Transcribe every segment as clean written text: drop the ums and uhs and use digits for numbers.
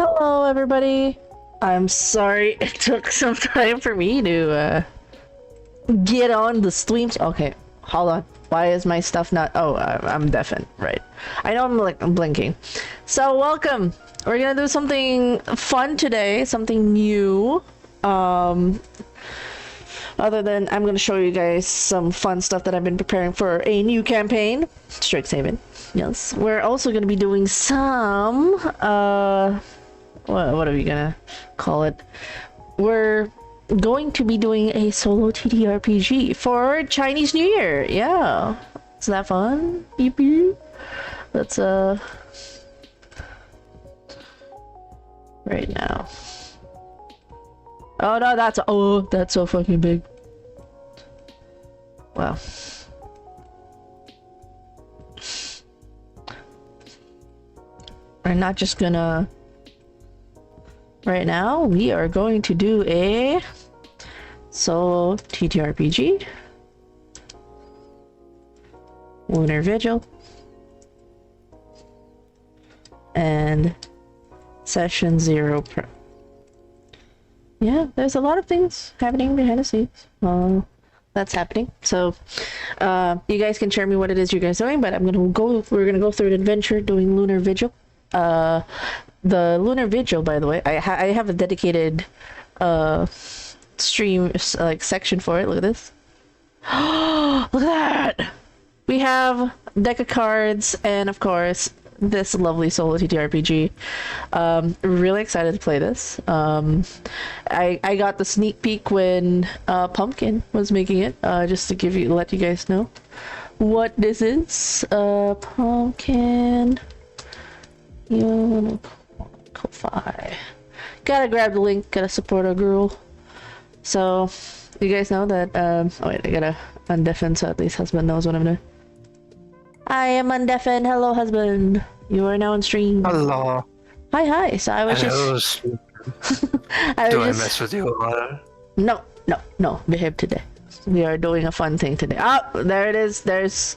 Hello, everybody. I'm sorry it took some time for me to get on the streams. Okay, hold on. Why is my stuff not? Oh, I'm deafened. Right. I know I'm blinking. So welcome. We're gonna do something fun today. Something new. Other than I'm gonna show you guys some fun stuff that I've been preparing for a new campaign, Strixhaven. Yes. We're also gonna be doing some what are we gonna call it? We're going to be doing a solo TTRPG for Chinese New Year. Yeah. Isn't that fun? Yippee. Let's right now. Oh no, that's so fucking big. Wow. We're not just gonna right now, we are going to do a solo TTRPG, Lunar Vigil, and Session 0 Pro. Yeah, there's a lot of things happening behind the scenes. That's happening. So, you guys can share me what it is you guys are doing, but we're gonna go through an adventure doing Lunar Vigil. The Lunar Vigil, by the way, I have a dedicated stream like section for it. Look at this. Look at that. We have a deck of cards and of course this lovely solo TTRPG. Really excited to play this. I got the sneak peek when Pumpkin was making it, just to let you guys know what this is. Pumpkin, Ko-Fi. Gotta grab the link, gotta support our girl. So, you guys know that, oh wait, I gotta undeafen so at least husband knows what I'm doing. I am undeafen, hello husband. You are now on stream. Hello. Hi. So I was just... Do I mess with you a lot? No, behave today. We are doing a fun thing today. Oh, there it is, there's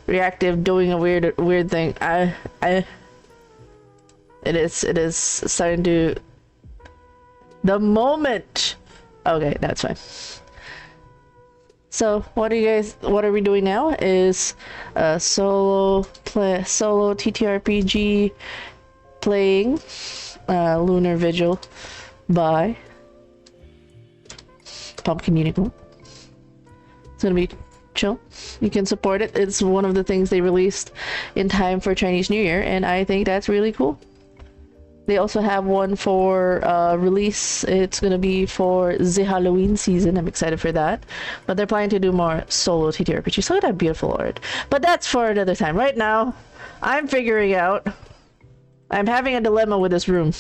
Reactive doing a weird thing. It is starting to... The moment! Okay, that's fine. So, what are we doing now is solo TTRPG playing Lunar Vigil by Pumpkin Unicorn. It's gonna be chill. You can support it. It's one of the things they released in time for Chinese New Year, and I think that's really cool. They also have one for release. It's gonna be for the Halloween season. I'm excited for that. But they're planning to do more solo TTRPGs. Look at that beautiful art. But that's for another time. Right now, I'm figuring out. I'm having a dilemma with this room.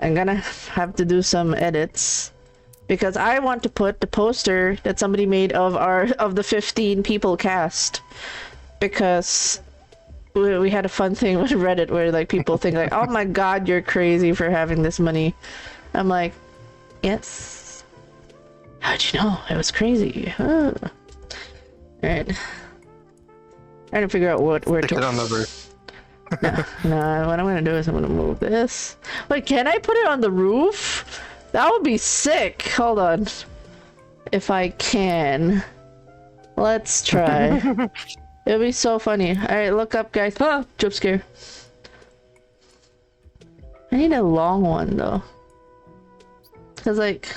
I'm gonna have to do some edits because I want to put the poster that somebody made of the 15 people cast, because we had a fun thing with Reddit where like people think like, oh my god, you're crazy for having this money. I'm like, yes. How'd you know? It was crazy. Huh. Alright. Trying to figure out where Stick to it on the roof. no, what I'm gonna do is I'm gonna move this. Wait, can I put it on the roof? That would be sick. Hold on. If I can. Let's try. It'll be so funny. Alright, look up, guys. Ah! Jump scare. I need a long one, though. Because, like...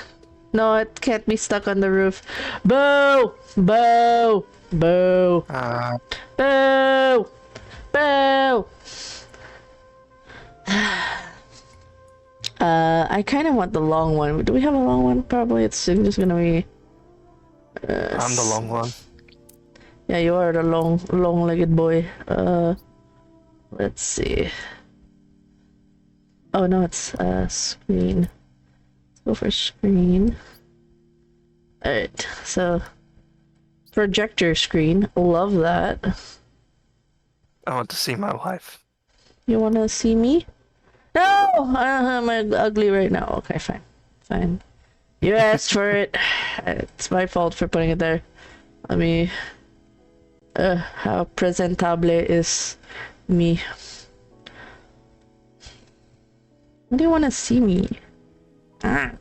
No, it can't be stuck on the roof. Boo! Boo! Boo! Boo! Boo! I kind of want the long one. Do we have a long one? Probably it's just gonna be... I'm the long one. Yeah, you are the long-legged boy. Let's see. Oh no, it's screen. Let's go for screen. Alright, so projector screen. Love that. I want to see my wife. You wanna see me? No! I'm ugly right now. Okay, fine. Fine. You asked for it. It's my fault for putting it there. Let me... how presentable is me? Why do you want to see me? Ah.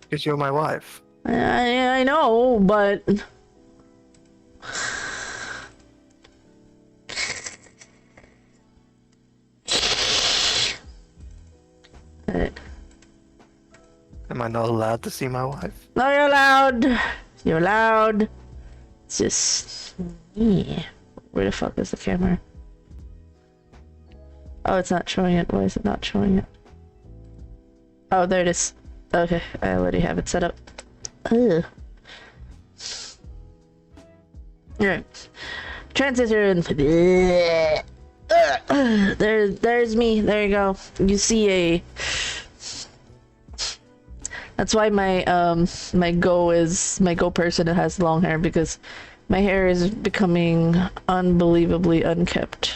Because you're my wife. I know, but... Am I not allowed to see my wife? No, you're allowed. You're allowed. It's just... Yeah. Where the fuck is the camera? Oh, it's not showing it. Why is it not showing it? Oh, there it is. Okay, I already have it set up. Ugh. Alright. Transition. There's me. There you go. You see a... That's why my my Go person has long hair, because my hair is becoming unbelievably unkempt.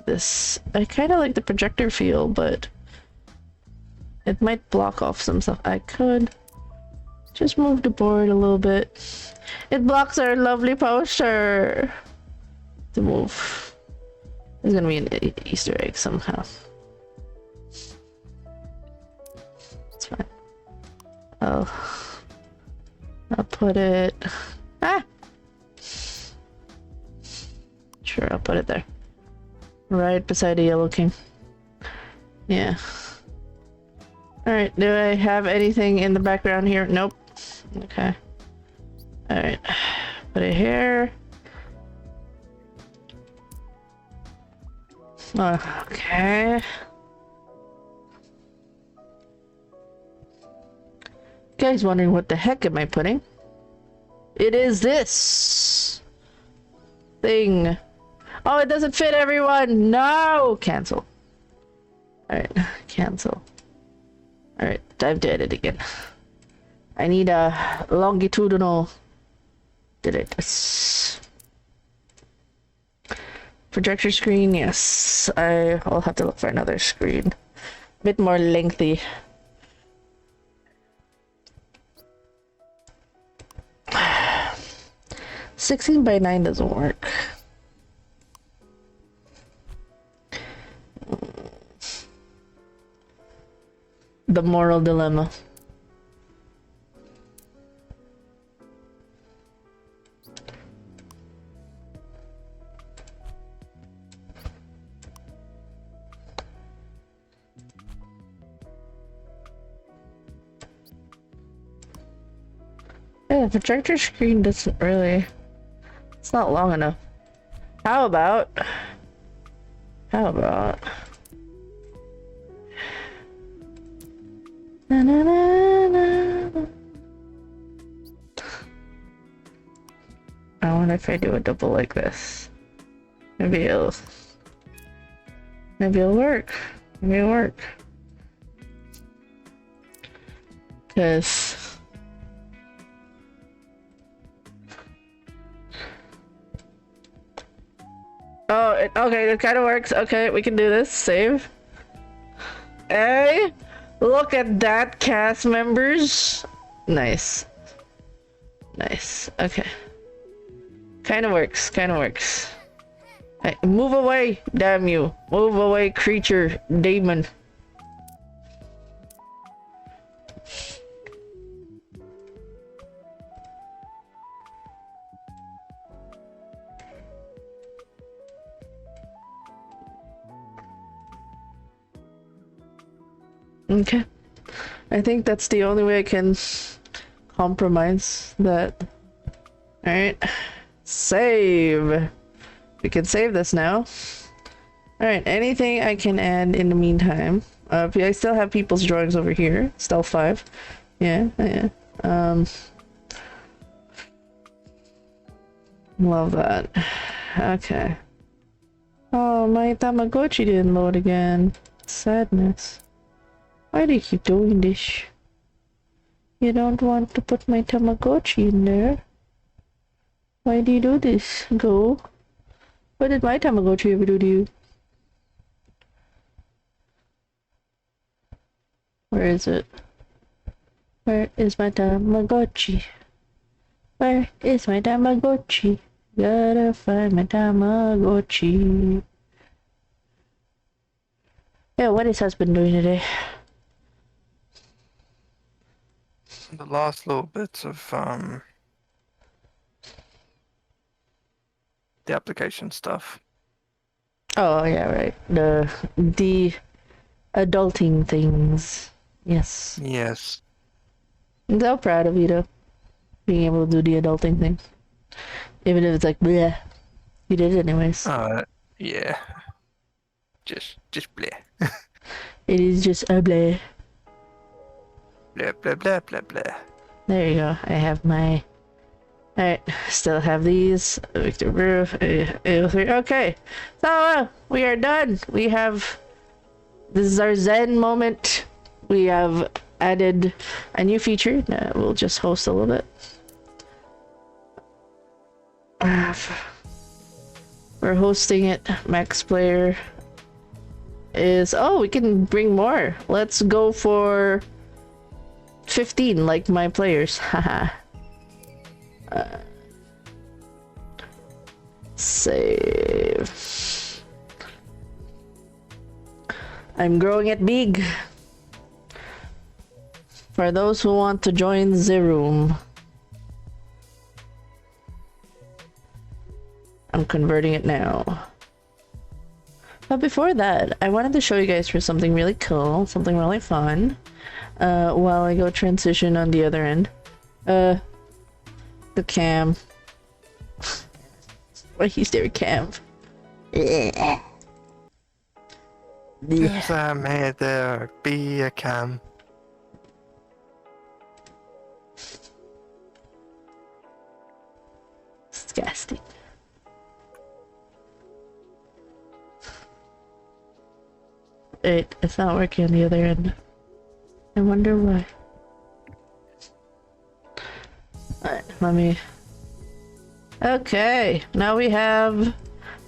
This, I kind of like the projector feel, but it might block off some stuff. I could just move the board a little bit. It blocks our lovely poster. To move. There's gonna be an Easter egg somehow. It's fine. Oh, I'll put it. Ah. Sure, I'll put it there. Right beside the Yellow King. Yeah. Alright, do I have anything in the background here? Nope. Okay. Alright. Put it here. Okay. Guys wondering what the heck am I putting? It is this thing. Oh, it doesn't fit everyone. No! Cancel. Alright, cancel. Alright, time to edit again. I need a longitudinal delete. Projector screen, yes. I'll have to look for another screen. A bit more lengthy. (16:9) doesn't work. The moral dilemma. Yeah, the projector screen doesn't really... It's not long enough. How about... Na, na, na, na. I wonder if I do a double like this. Maybe it'll work. Maybe it'll work. Cause okay, it kind of works. Okay, we can do this. Save. Hey, look at that, cast members. Nice. Nice. Okay. Kind of works. Kind of works. Hey, move away, damn you. Move away, creature, demon. Okay. I think that's the only way I can compromise that. Alright. Save. We can save this now. Alright, anything I can add in the meantime. I still have people's drawings over here. Stealth 5. Yeah. Love that. Okay. Oh, my Tamagotchi didn't load again. Sadness. Why do you keep doing this? You don't want to put my Tamagotchi in there. Why do you do this? Go. What did my Tamagotchi ever do to you? Where is it? Where is my Tamagotchi? Where is my Tamagotchi? Gotta find my Tamagotchi. Yeah, what is husband doing today? The last little bits of the application stuff. Oh yeah, right. The adulting things. Yes. Yes. I'm so proud of you though. Being able to do the adulting thing. Even if it's like bleh. You did it anyways. Yeah. Just bleh. It is just a bleh. Blah blah blah blah blah. There you go. I have my... Alright, still have these. Victor Brew. Okay. So, we are done. We have... This is our Zen moment. We have added a new feature. We'll just host a little bit. We're hosting it. Max player is... Oh, we can bring more. Let's go for 15 like my players. Haha. Save. I'm growing it big. For those who want to join the room. I'm converting it now. But before that, I wanted to show you guys for something really cool, something really fun. While I go transition on the other end. The cam. What is there, cam? Yes, may there be a cam. Disgusting. It's not working on the other end. I wonder why. Alright, let me... Okay, now we have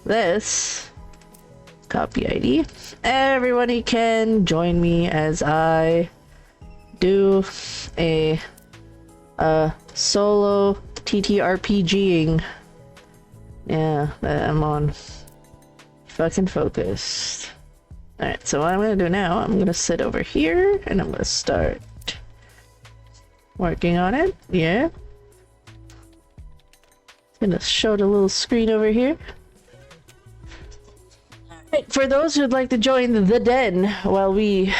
this. Copy ID. Everybody can join me as I do a solo Ttrpging. Yeah, I'm on fucking focused. Alright, so what I'm gonna do now, I'm gonna sit over here and I'm gonna start working on it. Yeah. Gonna show the little screen over here. Alright, for those who'd like to join the den while we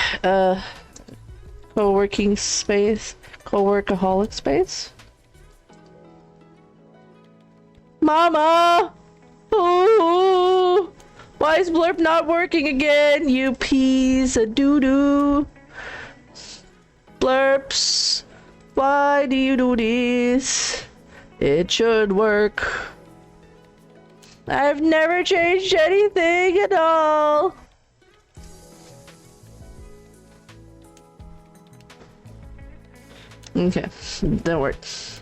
co-working space, co-workaholic space. Mama! Oh, why is Blurp not working again? You piece of doo-doo. Blurps, why do you do this? It should work. I've never changed anything at all. Okay, that works.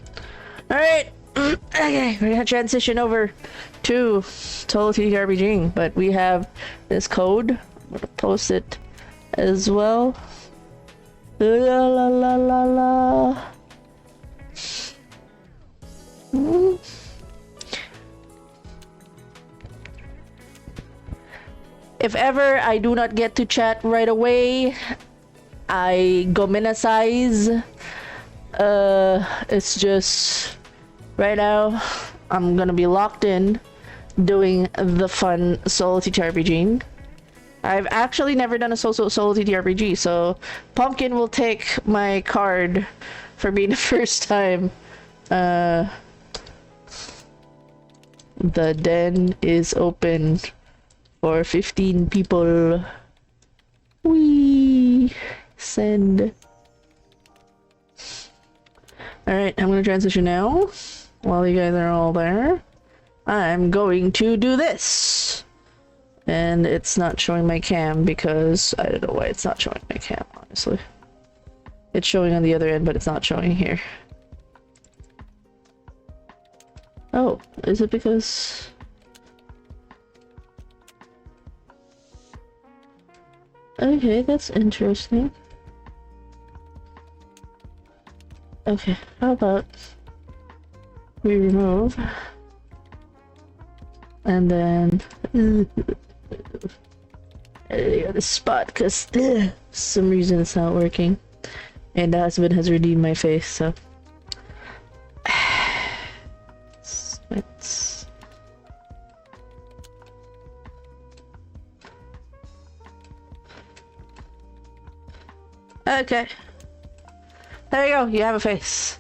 Alright, okay, we're gonna transition over to Total Ttrpg, but we have this code. I'm gonna post it as well. La la la la la. If ever I do not get to chat right away, I go minasize. It's just right now I'm gonna be locked in doing the fun solo TTRPG. I've actually never done a solo TTRPG, so Pumpkin will take my card for being the first time. The den is open for 15 people. We send. Alright, I'm gonna transition now. While you guys are all there, I'm going to do this. And it's not showing my cam because I don't know why it's not showing my cam, honestly. It's showing on the other end, but it's not showing here. Oh, is it because... Okay, that's interesting. Okay, how about we remove and then the other spot because for some reason it's not working, and the husband has redeemed my face, so let's okay. There you go, you have a face.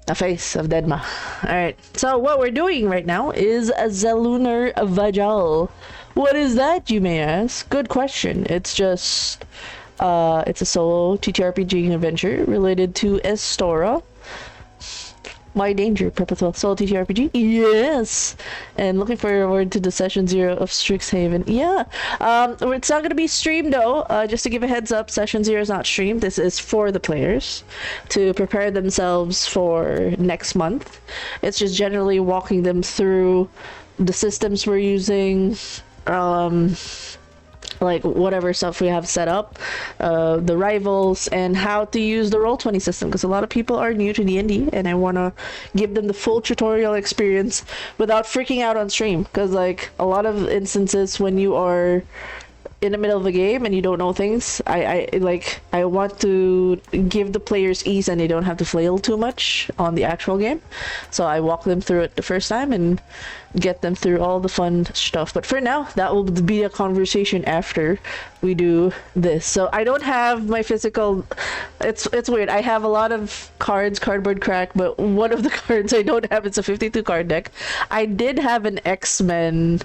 A face of Deadma. Alright, so what we're doing right now is a Zelunar Vajal. What is that, you may ask? Good question. It's just, it's a solo TTRPG adventure related to Estora. Why danger? Purposeful solo TTRPG? Yes! And looking forward to the session 0 of Strixhaven. Yeah! It's not gonna be streamed though. Just to give a heads up, session 0 is not streamed. This is for the players to prepare themselves for next month. It's just generally walking them through the systems we're using, like whatever stuff we have set up, the rivals, and how to use the Roll20 system, because a lot of people are new to D&D and I want to give them the full tutorial experience without freaking out on stream, because like a lot of instances when you are in the middle of a game and you don't know things, I want to give the players ease and they don't have to flail too much on the actual game, so I walk them through it the first time and get them through all the fun stuff. But for now, that will be a conversation after we do this. So I don't have my physical, it's weird, I have a lot of cards, cardboard crack, but one of the cards I don't have, it's a 52 card deck. I did have an X-Men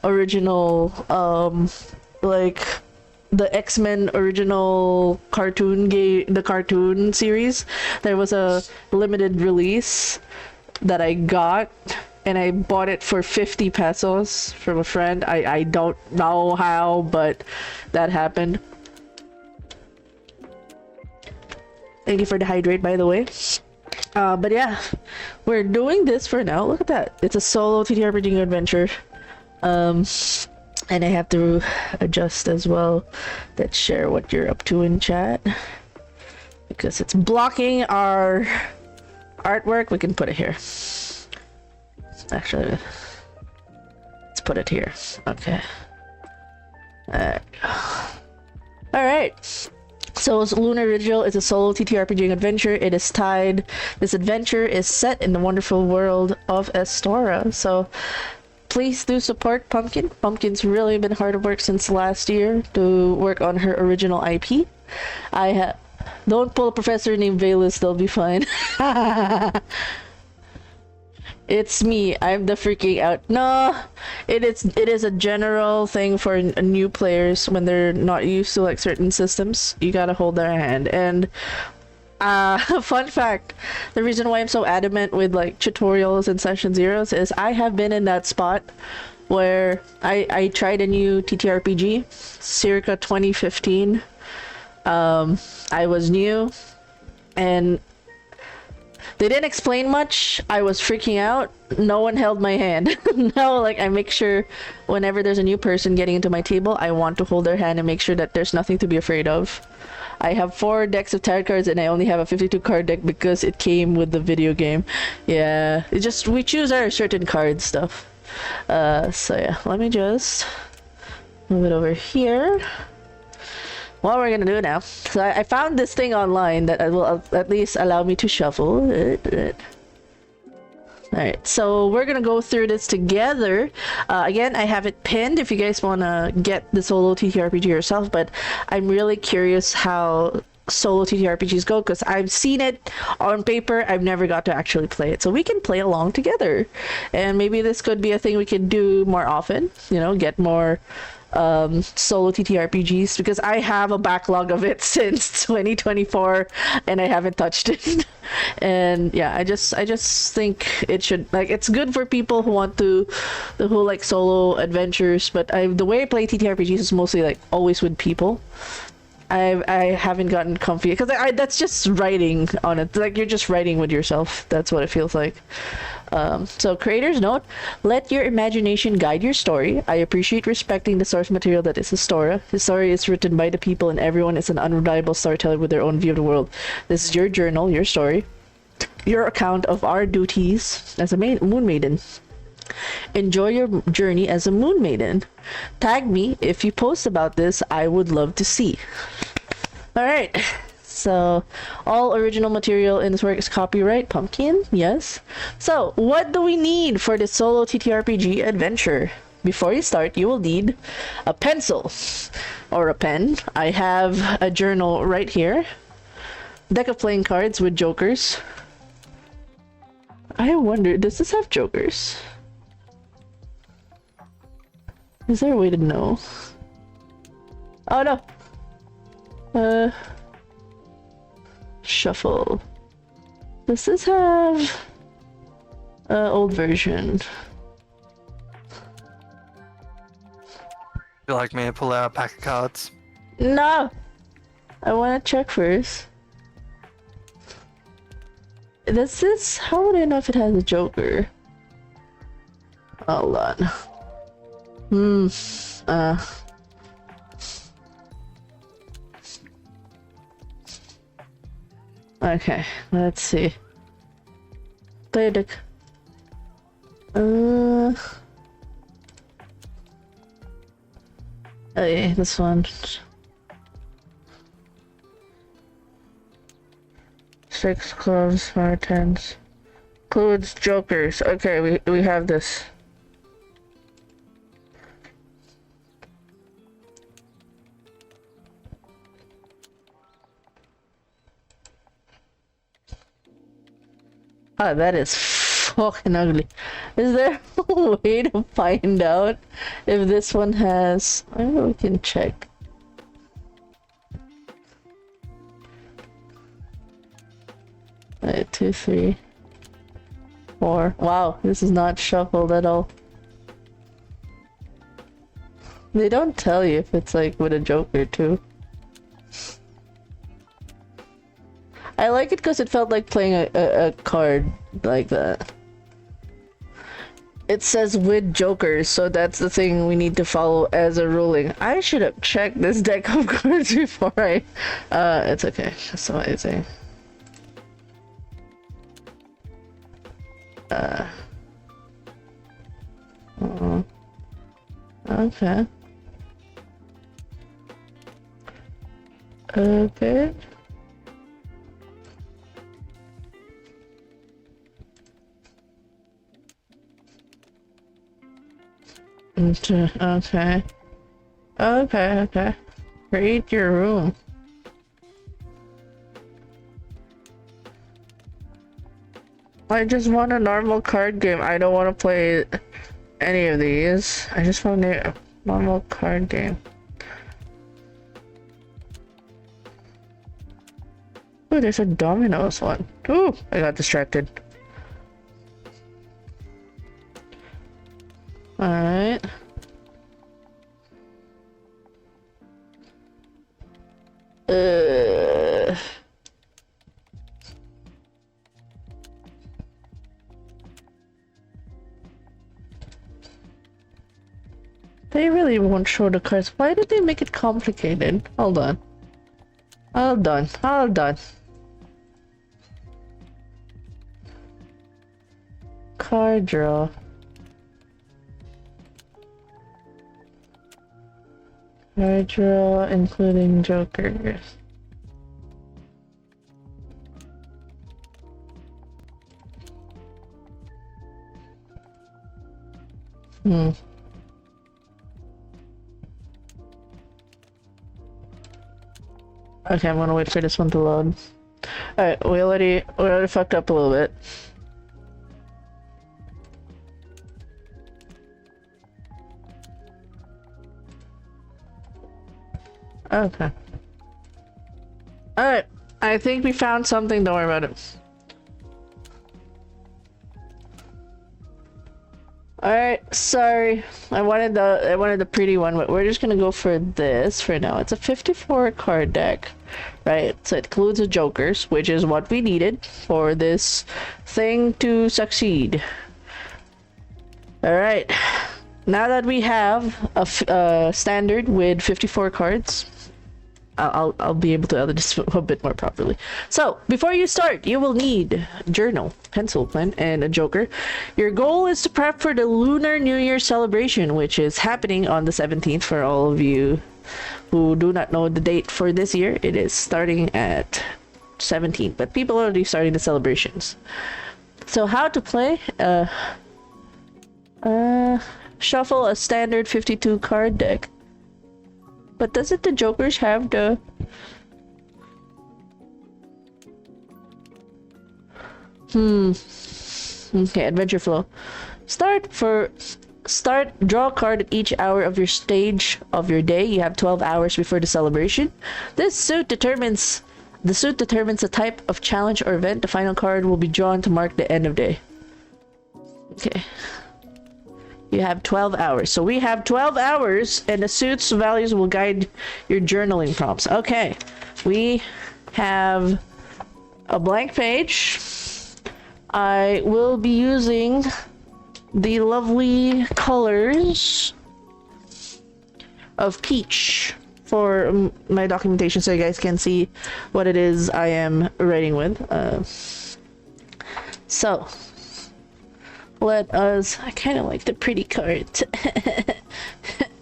original, like the X-Men original cartoon game, the cartoon series. There was a limited release that I got, and I bought it for 50 pesos from a friend. I don't know how, but that happened. Thank you for the hydrate, by the way. But yeah, we're doing this for now. Look at that. It's a solo TTRPG adventure. And I have to adjust as well. Let's share what you're up to in chat, because it's blocking our artwork. We can put it here. Actually, let's put it here. Okay. Alright. So Lunar Vigil is a solo TTRPG adventure. It is tied. This adventure is set in the wonderful world of Estora. So please do support Pumpkin. Pumpkin's really been hard at work since last year to work on her original IP. Don't pull a professor named Valus, they'll be fine. It's me. I'm the freaking out. No, it is a general thing for new players when they're not used to like certain systems. You gotta hold their hand. And fun fact, the reason why I'm so adamant with like tutorials and session zeros is I have been in that spot where I tried a new TTRPG circa 2015. I was new and they didn't explain much. I was freaking out. No one held my hand. Now, like, I make sure whenever there's a new person getting into my table, I want to hold their hand and make sure that there's nothing to be afraid of. I have 4 decks of tarot cards and I only have a 52 card deck because it came with the video game. Yeah, it just, we choose our certain card stuff. So yeah, let me just move it over here. What we're gonna do now, so I found this thing online that will at least allow me to shuffle. Alright, so we're gonna go through this together. Again, I have it pinned if you guys wanna get the solo TTRPG yourself, but I'm really curious how solo TTRPGs go because I've seen it on paper. I've never got to actually play it, so we can play along together. And maybe this could be a thing we can do more often, you know, get more solo TTRPGs, because I have a backlog of it since 2024 and I haven't touched it. And yeah, I just think it should, like, it's good for people who want to, who like solo adventures, but the way I play TTRPGs is mostly like always with people. I haven't gotten comfy because that's just writing on it, like you're just writing with yourself. That's what it feels like. So creator's note, let your imagination guide your story. I appreciate respecting the source material that is the story. The story is written by the people and everyone is an unreliable storyteller with their own view of the world. This is your journal, your story, your account of our duties as a moon maiden. Enjoy your journey as a moon maiden. Tag me if you post about this. I would love to see. Alright, so all original material in this work is copyright Pumpkin, yes. So what do we need for this solo TTRPG adventure? Before you start, you will need a pencil or a pen. I have a journal right here. Deck of playing cards with jokers. I wonder, does this have jokers? Is there a way to know? Oh no! Shuffle. Does this have old version? You like me to pull out a pack of cards? No! I want to check first. Does this... How would I know if it has a joker? Hold on. Okay, let's see. Play a deck. Oh yeah, this one. Six clubs, 5 tens. Includes jokers. Okay, we have this. Oh, that is fucking ugly. Is there a way to find out if this one has... Maybe we can check. Alright, 2, 3, 4. Wow, this is not shuffled at all. They don't tell you if it's like with a joker too. I like it because it felt like playing a card like that. It says with jokers, so that's the thing we need to follow as a ruling. I should have checked this deck of cards before I... it's okay. That's what I say. Okay. Okay. Okay. Okay. Create your room. I just want a normal card game. I don't want to play any of these. I just want a normal card game. Ooh, there's a dominoes one. Ooh, I got distracted. Alright. They really won't show the cards. Why did they make it complicated? Hold on. Hold on. Hold on. Card draw. Card draw, including jokers. Okay, I'm gonna wait for this one to load. Alright, we already fucked up a little bit. Okay. Alright, I think we found something, don't worry about it. Alright, sorry. I wanted the pretty one, but we're just gonna go for this for now. It's a 54 card deck, right? So it includes the jokers, which is what we needed for this thing to succeed. Alright, now that we have a standard with 54 cards, I'll be able to edit this a bit more properly. So, before you start, you will need a journal, pencil, pen, and a joker. Your goal is to prep for the Lunar New Year celebration, which is happening on the 17th for all of you who do not know the date for this year. It is starting at 17th, but people are already starting the celebrations. So, how to play? Shuffle a standard 52 card deck. But doesn't the jokers have the... Okay, adventure flow. Draw a card at each hour of your stage of your day. You have 12 hours before the celebration. This suit determines the type of challenge or event. The final card will be drawn to mark the end of day. Okay. You have 12 hours. So we have 12 hours, and the suit's values will guide your journaling prompts. Okay. We have a blank page. I will be using the lovely colors of peach for my documentation so you guys can see what it is I am writing with. So... let us... I kind of like the pretty card.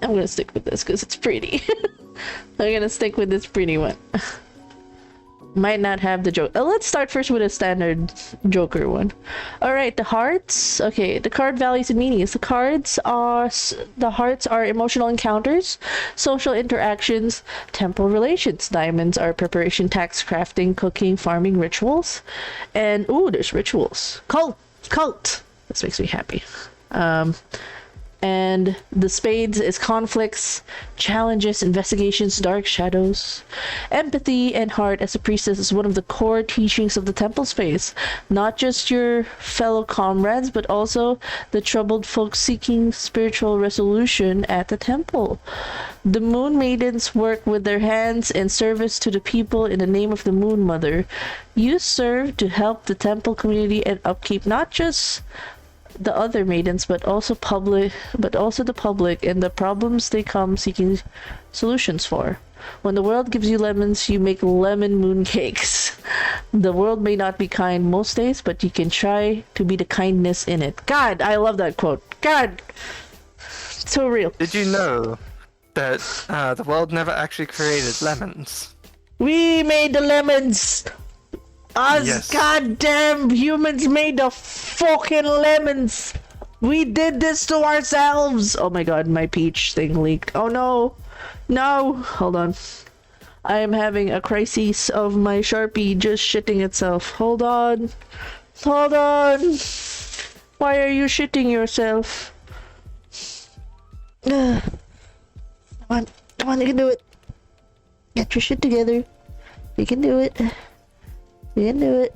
I'm gonna stick with this because it's pretty. I'm gonna stick with this pretty one. Might not have the joke. Let's start first with a standard joker one. Alright, the hearts. Okay, the card values and meanings. The hearts are emotional encounters, social interactions, temple relations. Diamonds are preparation, tax, crafting, cooking, farming, rituals. And, ooh, there's rituals. Cult! This makes me happy. And the spades is conflicts, challenges, investigations, dark shadows. Empathy and heart as a priestess is one of the core teachings of the temple space. Not just your fellow comrades, but also the troubled folks seeking spiritual resolution at the temple. The moon maidens work with their hands in service to the people in the name of the moon mother. You serve to help the temple community and upkeep not just the other maidens, but also the public and the problems they come seeking solutions for. When the world gives you lemons, you make lemon moon cakes. The world may not be kind most days, but you can try to be the kindness in it. God, I love that quote. God, so real. Did you know that the world never actually created lemons? We made the lemons. Us Yes. goddamn humans made the fucking lemons. We did this to ourselves. Oh my god, my peach thing leaked. Oh no. No. Hold on. I am having a crisis of my Sharpie just shitting itself. Hold on. Hold on. Why are you shitting yourself? Come on, come on, you can do it. Get your shit together. You can do it. You can do it.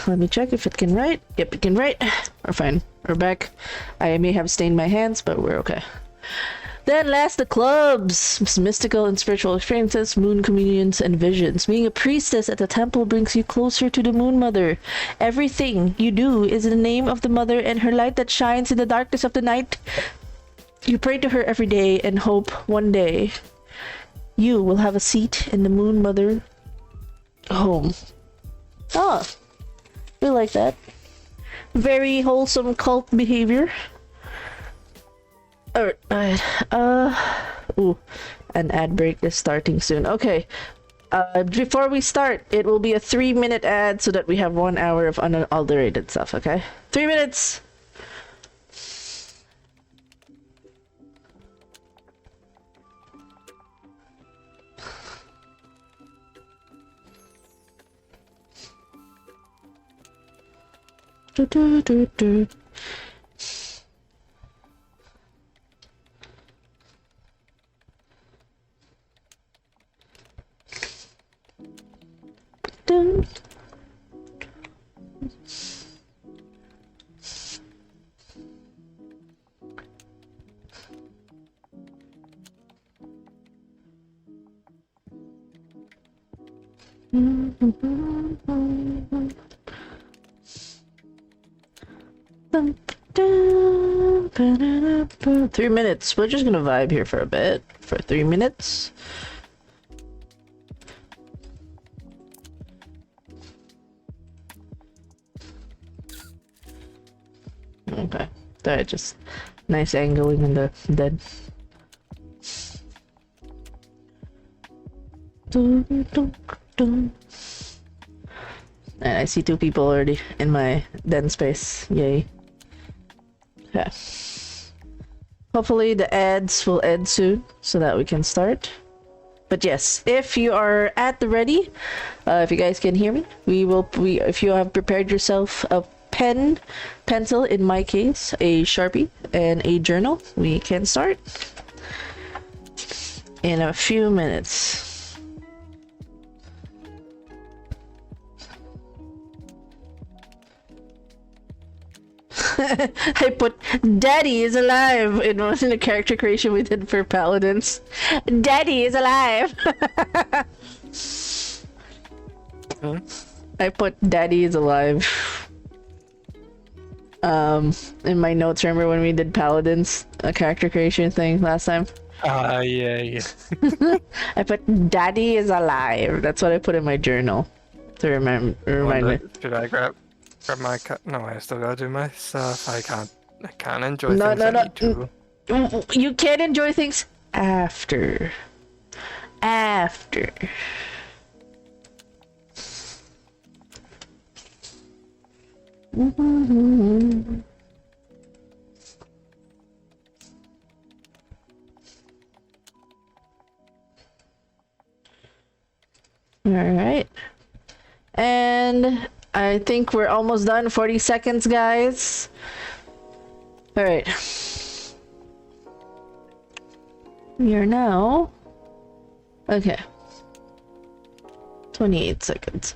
Let me check if it can write. Yep, it can write. We're fine. We're back. I may have stained my hands, but we're okay. Then last, the clubs. Mystical and spiritual experiences, moon communions, and visions. Being a priestess at the temple brings you closer to the Moon Mother. Everything you do is in the name of the Mother and her light that shines in the darkness of the night. You pray to her every day and hope one day you will have a seat in the Moon Mother home. Oh, we like that. Very wholesome cult behavior. Alright, ooh, an ad break is starting soon. Okay, before we start, it will be a 3-minute ad so that we have 1 hour of unadulterated stuff, okay? 3 minutes! Do, do, do, do. Dun. Dun, dun, ba-da-da-ba. 3 minutes. We're just gonna vibe here for a bit. For 3 minutes. Okay. There, just nice angling in the dead. Dun, dun, dun. And I see 2 people already in my den space. Yay. Yeah. Hopefully the ads will end soon so that we can start. But yes, if you are at the ready, if you guys can hear me, if you have prepared yourself a pen, pencil, in my case, a Sharpie, and a journal, we can start in a few minutes. I put Daddy is alive. It wasn't a character creation we did for Paladins. Daddy is alive. I put Daddy is alive. In my notes, remember when we did Paladins, a character creation thing last time? Yeah. I put Daddy is alive. That's what I put in my journal to remind me. Should I grab my no, I still gotta do my stuff. I can't enjoy things. I need to. You can't enjoy things after. Alright. And I think we're almost done. 40 seconds, guys. Alright. We are now... Okay. 28 seconds.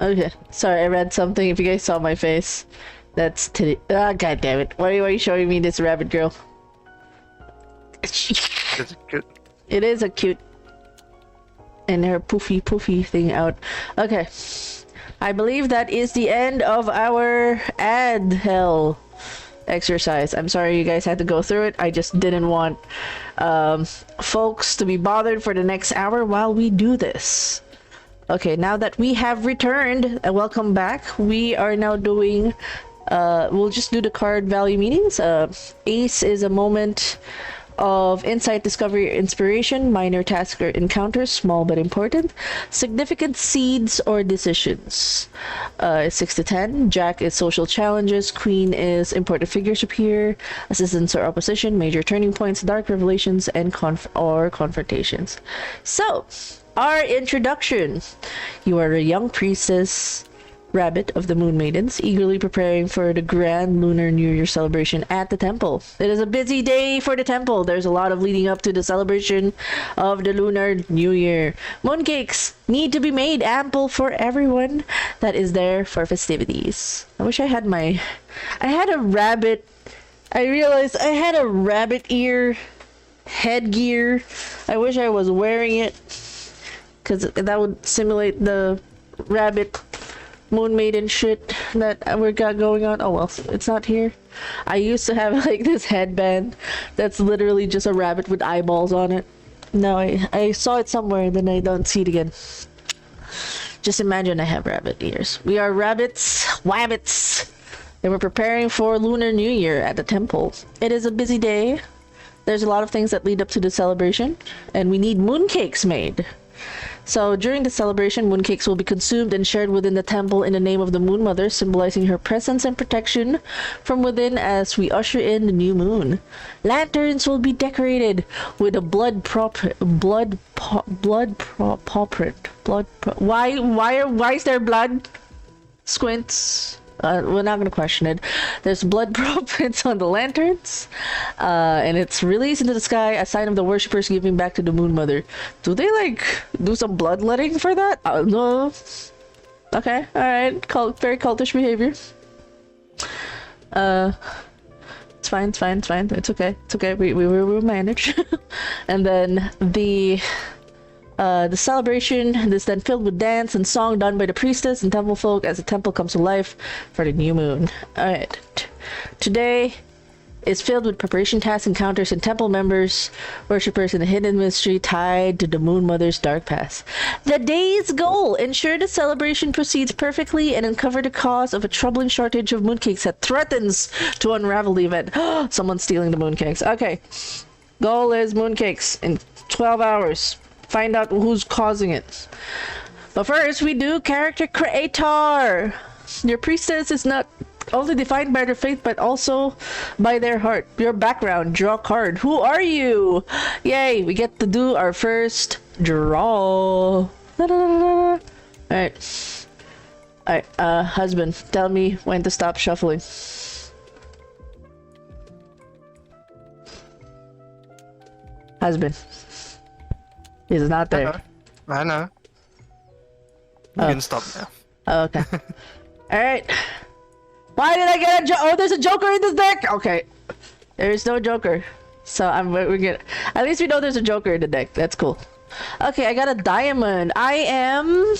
Okay, sorry, I read something. If you guys saw my face, that's titty. Ah, god damn it! Why are you showing me this rabbit girl? It's good. It is a cute, and her poofy thing out. Okay, I believe that is the end of our ad hell exercise. I'm sorry you guys had to go through it. I just didn't want folks to be bothered for the next hour while we do this. Okay, now that we have returned, welcome back. We are now doing, we'll just do the card value meanings. Ace is a moment of insight, discovery, or inspiration. Minor tasks or encounters, small but important. Significant seeds or decisions. 6 to 10. Jack is social challenges. Queen is important figures appear. Assistance or opposition. Major turning points. Dark revelations and confrontations. So, our introduction. You are a young priestess rabbit of the Moon Maidens, eagerly preparing for the grand Lunar New Year celebration at the temple. It is a busy day for the temple. There's a lot of leading up to the celebration of the Lunar New Year. Mooncakes need to be made ample for everyone that is there for festivities. I wish I had I had a rabbit. I realized I had a rabbit ear headgear. I wish I was wearing it, because that would simulate the rabbit Moon Maiden shit that we got going on. Oh well, it's not here. I used to have like this headband that's literally just a rabbit with eyeballs on it. No, I saw it somewhere, then I don't see it again. Just imagine I have rabbit ears. We are rabbits, wabbits, and we're preparing for Lunar New Year at the temple. It is a busy day. There's a lot of things that lead up to the celebration, and we need mooncakes made. So during the celebration, mooncakes will be consumed and shared within the temple in the name of the Moon Mother, symbolizing her presence and protection from within as we usher in the new moon. Lanterns will be decorated with a why is there blood? Squints. We're not gonna question it. There's blood prints on the lanterns, and it's released into the sky, a sign of the worshippers giving back to the Moon Mother. Do they like do some bloodletting for that? No. Okay, all right. Very cultish behavior. It's fine. It's okay. We will manage. And then the celebration is then filled with dance and song done by the priestess and temple folk as the temple comes to life for the new moon. Alright. Today is filled with preparation tasks, encounters, and temple members, worshippers in the hidden mystery tied to the Moon Mother's dark past. The day's goal: ensure the celebration proceeds perfectly and uncover the cause of a troubling shortage of mooncakes that threatens to unravel the event. Someone's stealing the mooncakes. Okay. Goal is mooncakes in 12 hours. Find out who's causing it. But first, we do character creator. Your priestess is not only defined by their faith, but also by their heart. Your background, draw card. Who are you? Yay, we get to do our first draw. Alright. Husband, tell me when to stop shuffling. Husband. He's not there. I know. You can stop now. Oh, okay. Alright. Why did I get a oh, there's a joker in this deck! Okay. There's no joker. So we're good. At least we know there's a joker in the deck. That's cool. Okay, I got a diamond. I am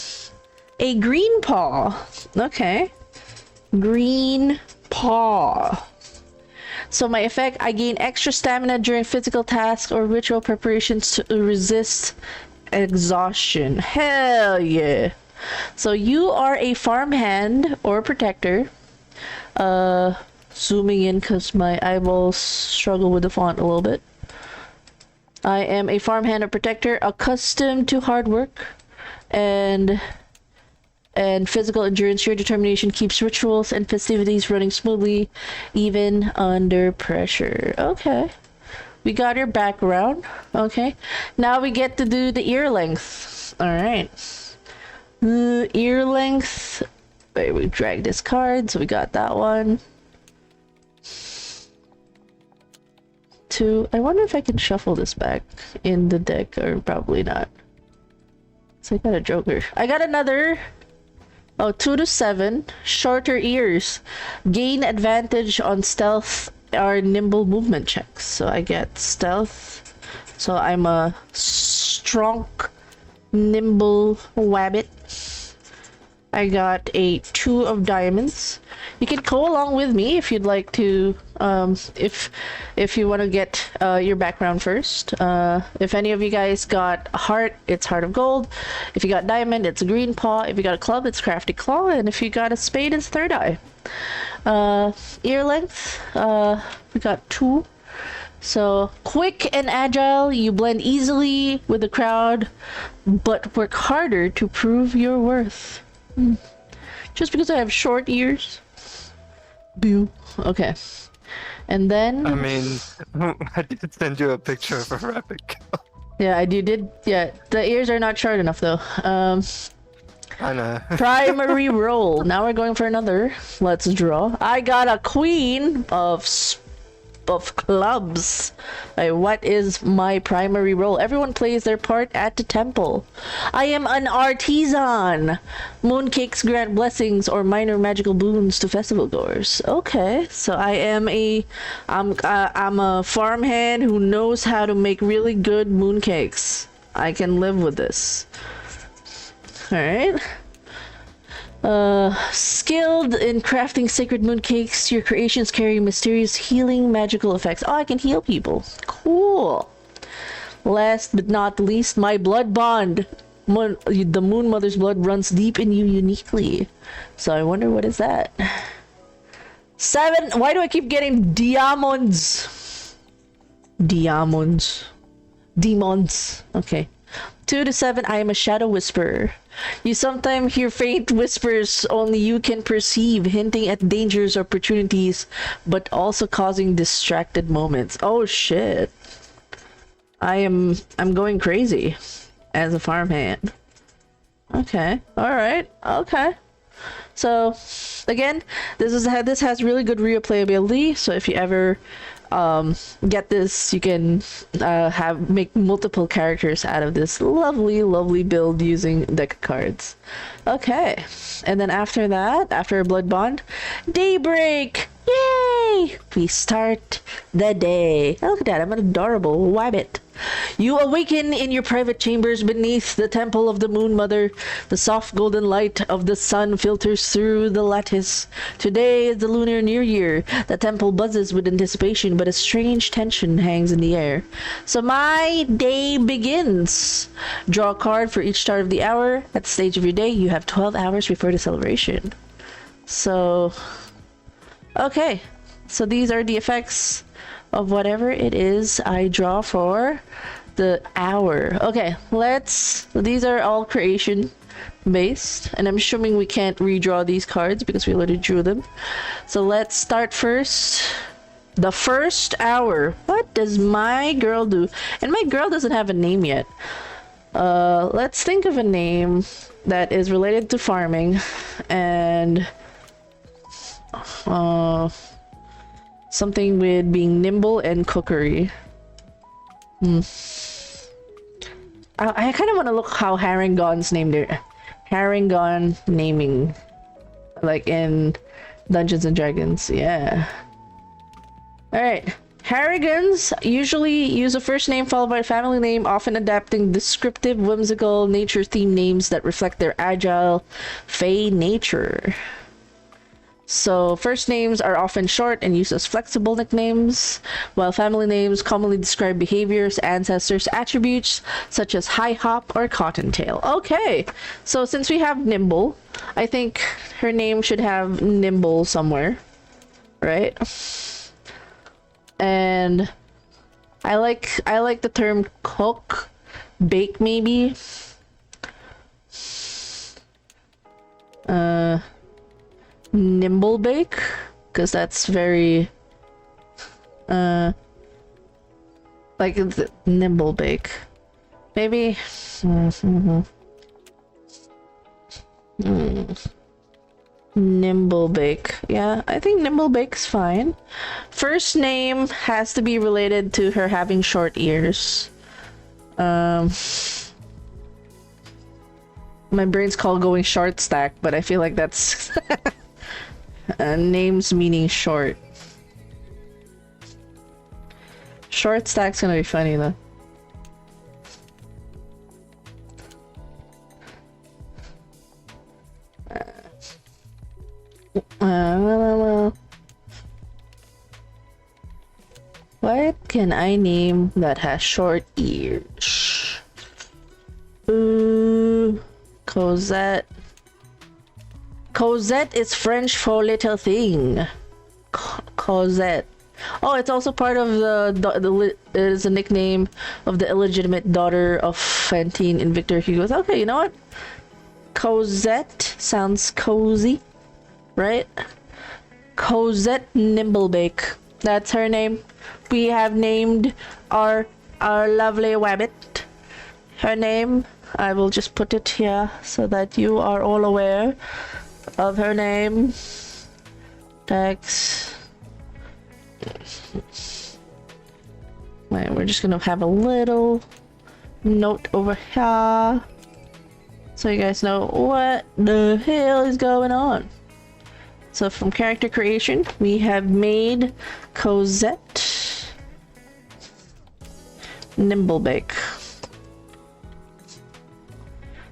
a green paw. Okay. Green paw. So my effect, I gain extra stamina during physical tasks or ritual preparations to resist exhaustion. Hell yeah. So you are a farmhand or protector. Zooming in because my eyeballs struggle with the font a little bit. I am a farmhand or protector accustomed to hard work and physical endurance. Your determination keeps rituals and festivities running smoothly, even under pressure. Okay. We got your background. Okay. Now we get to do the ear length. Alright. Ear length. Wait, we drag this card, so we got that one. 2. I wonder if I can shuffle this back in the deck, or probably not. So I got a joker. I got another... Oh, 2 to 7. Shorter ears. Gain advantage on stealth or nimble movement checks. So I get stealth. So I'm a strong, nimble wabbit. I got a 2 of diamonds. You can go along with me if you'd like to. If you want to get your background first. If any of you guys got a heart, it's Heart of Gold. If you got diamond, it's a green paw. If you got a club, it's Crafty Claw. And if you got a spade, it's Third Eye. Ear length, we got 2. So quick and agile, you blend easily with the crowd, but work harder to prove your worth. Just because I have short ears? Boo. Okay. And then... I mean, I did send you a picture of a rabbit kill. Yeah, I did. Yeah, the ears are not short enough though. I know. Primary roll. Now we're going for another. Let's draw. I got a queen of clubs. What is my primary role? Everyone plays their part at the temple. I am an artisan. Mooncakes grant blessings or minor magical boons to festival goers. Okay, so I'm a farmhand who knows how to make really good mooncakes. I can live with this. All right. Skilled in crafting sacred mooncakes, your creations carry mysterious healing magical effects. Oh, I can heal people. Cool. Last but not least, my blood bond. The Moon Mother's blood runs deep in you uniquely. So I wonder what is that? 7. Why do I keep getting diamonds? Diamonds. Demons. Okay. 2 to 7, I am a shadow whisperer. You sometimes hear faint whispers only you can perceive, hinting at dangers or opportunities, but also causing distracted moments. Oh shit. I'm going crazy as a farmhand. Okay. Alright. Okay. So again, this has really good replayability, so if you ever get this, you can make multiple characters out of this lovely build using deck of cards. Okay, and then after that, after a blood bond, daybreak. Yay! We start the day. Oh, look at that, I'm an adorable wabbit. You awaken in your private chambers beneath the temple of the Moon Mother. The soft golden light of the sun filters through the lattice. Today is the Lunar New Year. The temple buzzes with anticipation, but a strange tension hangs in the air. So my day begins. Draw a card for each start of the hour. At the stage of your day, you have 12 hours before the celebration. So, okay. So these are the effects of whatever it is I draw for the hour. Okay, these are all creation based, and I'm assuming we can't redraw these cards because we already drew them. So let's start first. The first hour. What does my girl do? And my girl doesn't have a name yet. Let's think of a name that is related to farming and something with being nimble and cookery. I kind of want to look how Harangon's named it. Harangon naming. Like in Dungeons and Dragons. Yeah. Alright. Harrigans usually use a first name followed by a family name, often adapting descriptive, whimsical, nature-themed names that reflect their agile, fey nature. So first names are often short and used as flexible nicknames, while family names commonly describe behaviors, ancestors, attributes, such as high hop or cottontail. Okay, so since we have Nimble, I think her name should have Nimble somewhere, right? And I like the term cook, bake maybe. Nimble bake, because that's very like nimble bake maybe. Nimble bake, yeah, I think nimble bake's fine. First name has to be related to her having short ears. My brain's called going short stack, but I feel like that's names meaning short. Short stack's gonna be funny though. What can I name that has short ears? Cosette. Cosette is French for little thing. Cosette. Oh, it's also part of it is a nickname of the illegitimate daughter of Fantine and Victor Hugo. Okay, you know what? Cosette sounds cozy, right? Cosette Nimblebake. That's her name. We have named our lovely wabbit. Her name, I will just put it here so that you are all aware of her name. Text. Wait, we're just gonna have a little note over here so you guys know what the hell is going on. So from character creation, we have made Cosette Nimblebake.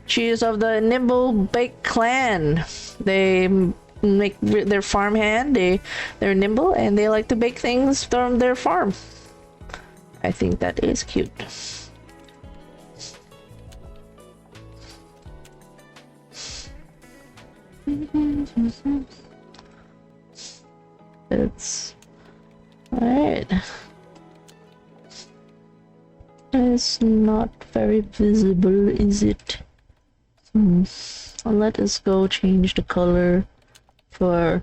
She is of the Nimblebake clan. They make their farmhand. They're nimble and they like to bake things from their farm. I think that is cute. It's alright. It's not very visible, is it? Let us go change the color for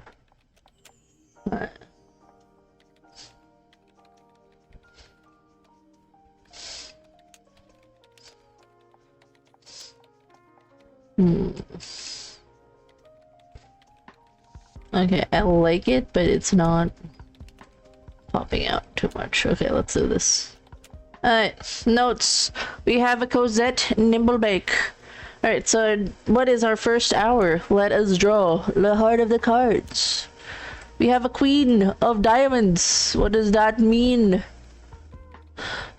Okay, I like it, but it's not popping out too much. Okay, let's do this. Alright, notes. We have a Cosette Nimblebake. Alright, so what is our first hour? Let us draw the heart of the cards. We have a Queen of Diamonds. What does that mean?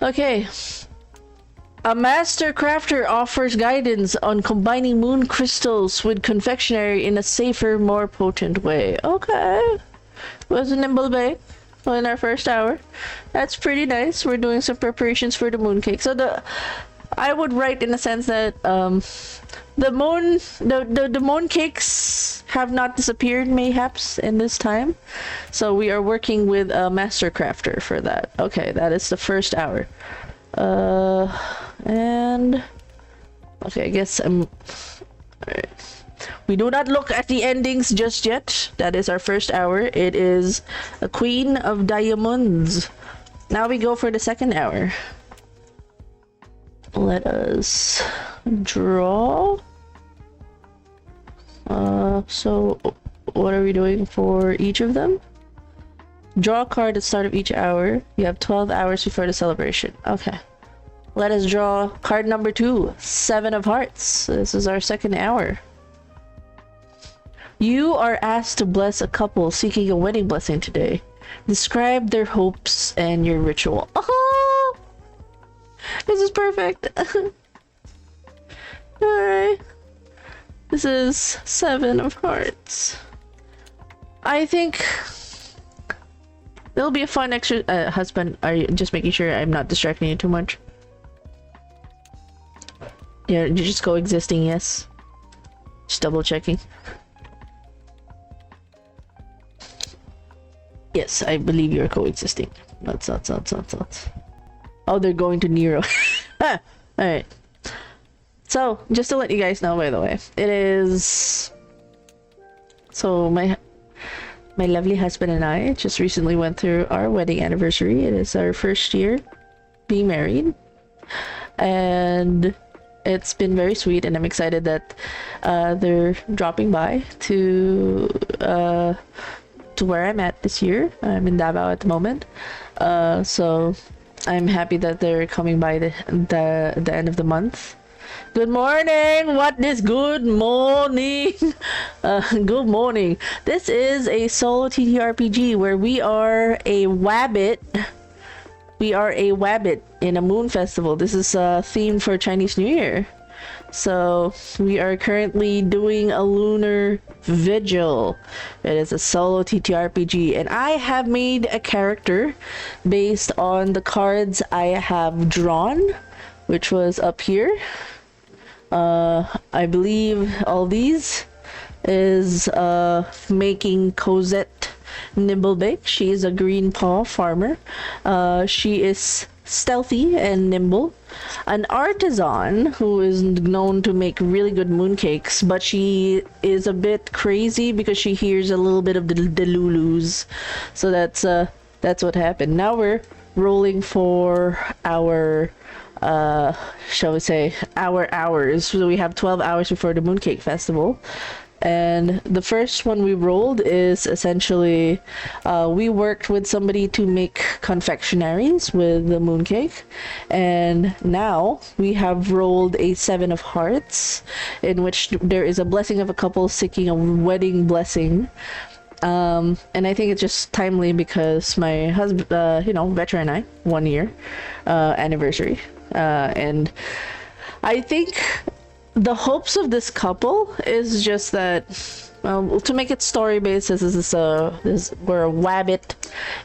Okay. A master crafter offers guidance on combining moon crystals with confectionery in a safer, more potent way. Okay. Was a Nimblebake in our first hour. That's pretty nice. We're doing some preparations for the mooncake. So I would write in a sense that the moon cakes have not disappeared mayhaps in this time. So we are working with a master crafter for that. Okay, that is the first hour. And okay, I guess alright. We do not look at the endings just yet. That is our first hour. It is a Queen of Diamonds. Now we go for the second hour. Let us draw. So what are we doing for each of them? Draw a card at the start of each hour. You have 12 hours before the celebration. Okay. Let us draw card number 2, 7 of Hearts. This is our second hour. You are asked to bless a couple seeking a wedding blessing today. Describe their hopes and your ritual. Oh! This is perfect. Alright. This is 7 of Hearts. I think it'll be a fun extra husband. Are you just making sure I'm not distracting you too much? Yeah, you're just coexisting, yes. Just double checking. Yes, I believe you're coexisting. Nuts. Oh, they're going to Nero. Alright. So, just to let you guys know, by the way, it is... So, my lovely husband and I just recently went through our wedding anniversary. It is our first year being married. And it's been very sweet, and I'm excited that they're dropping by to where I'm at this year. I'm in Davao at the moment. So I'm happy that they're coming by the end of the month. Good morning! What is good morning? Good morning. This is a solo Ttrpg where we are a wabbit. We are a wabbit in a moon festival. This is a theme for Chinese New Year. So we are currently doing a lunar vigil. It is a solo TTRPG, and I have made a character based on the cards I have drawn, which was up here. I believe all these is making Cosette Nimblebake. She is a green paw farmer. She is stealthy and nimble. An artisan who is known to make really good mooncakes, but she is a bit crazy because she hears a little bit of the Delulus. So that's what happened. Now we're rolling for our shall we say our hours. So we have 12 hours before the mooncake festival. And the first one we rolled is essentially we worked with somebody to make confectionaries with the mooncake, and now we have rolled a 7 of hearts, in which there is a blessing of a couple seeking a wedding blessing. And I think it's just timely because my husband, Vetra and I, 1 year anniversary, and I think the hopes of this couple is just that, well, to make it story based, we're a wabbit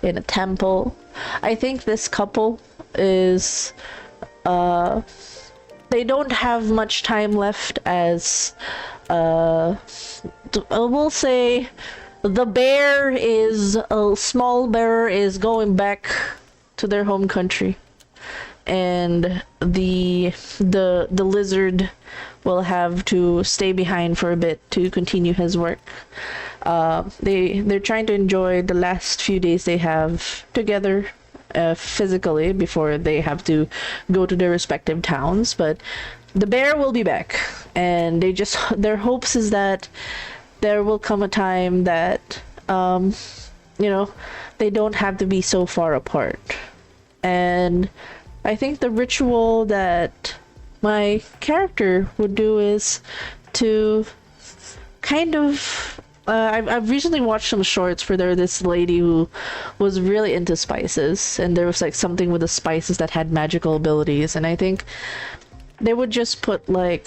in a temple. I think this couple is they don't have much time left, as we'll say a small bear is going back to their home country, and the lizard will have to stay behind for a bit to continue his work. They're trying to enjoy the last few days they have together physically before they have to go to their respective towns, but the bear will be back, and their hopes is that there will come a time that they don't have to be so far apart. And I think the ritual that my character would do is to kind of I've recently watched some shorts where there's this lady who was really into spices, and there was like something with the spices that had magical abilities, and I think they would just put some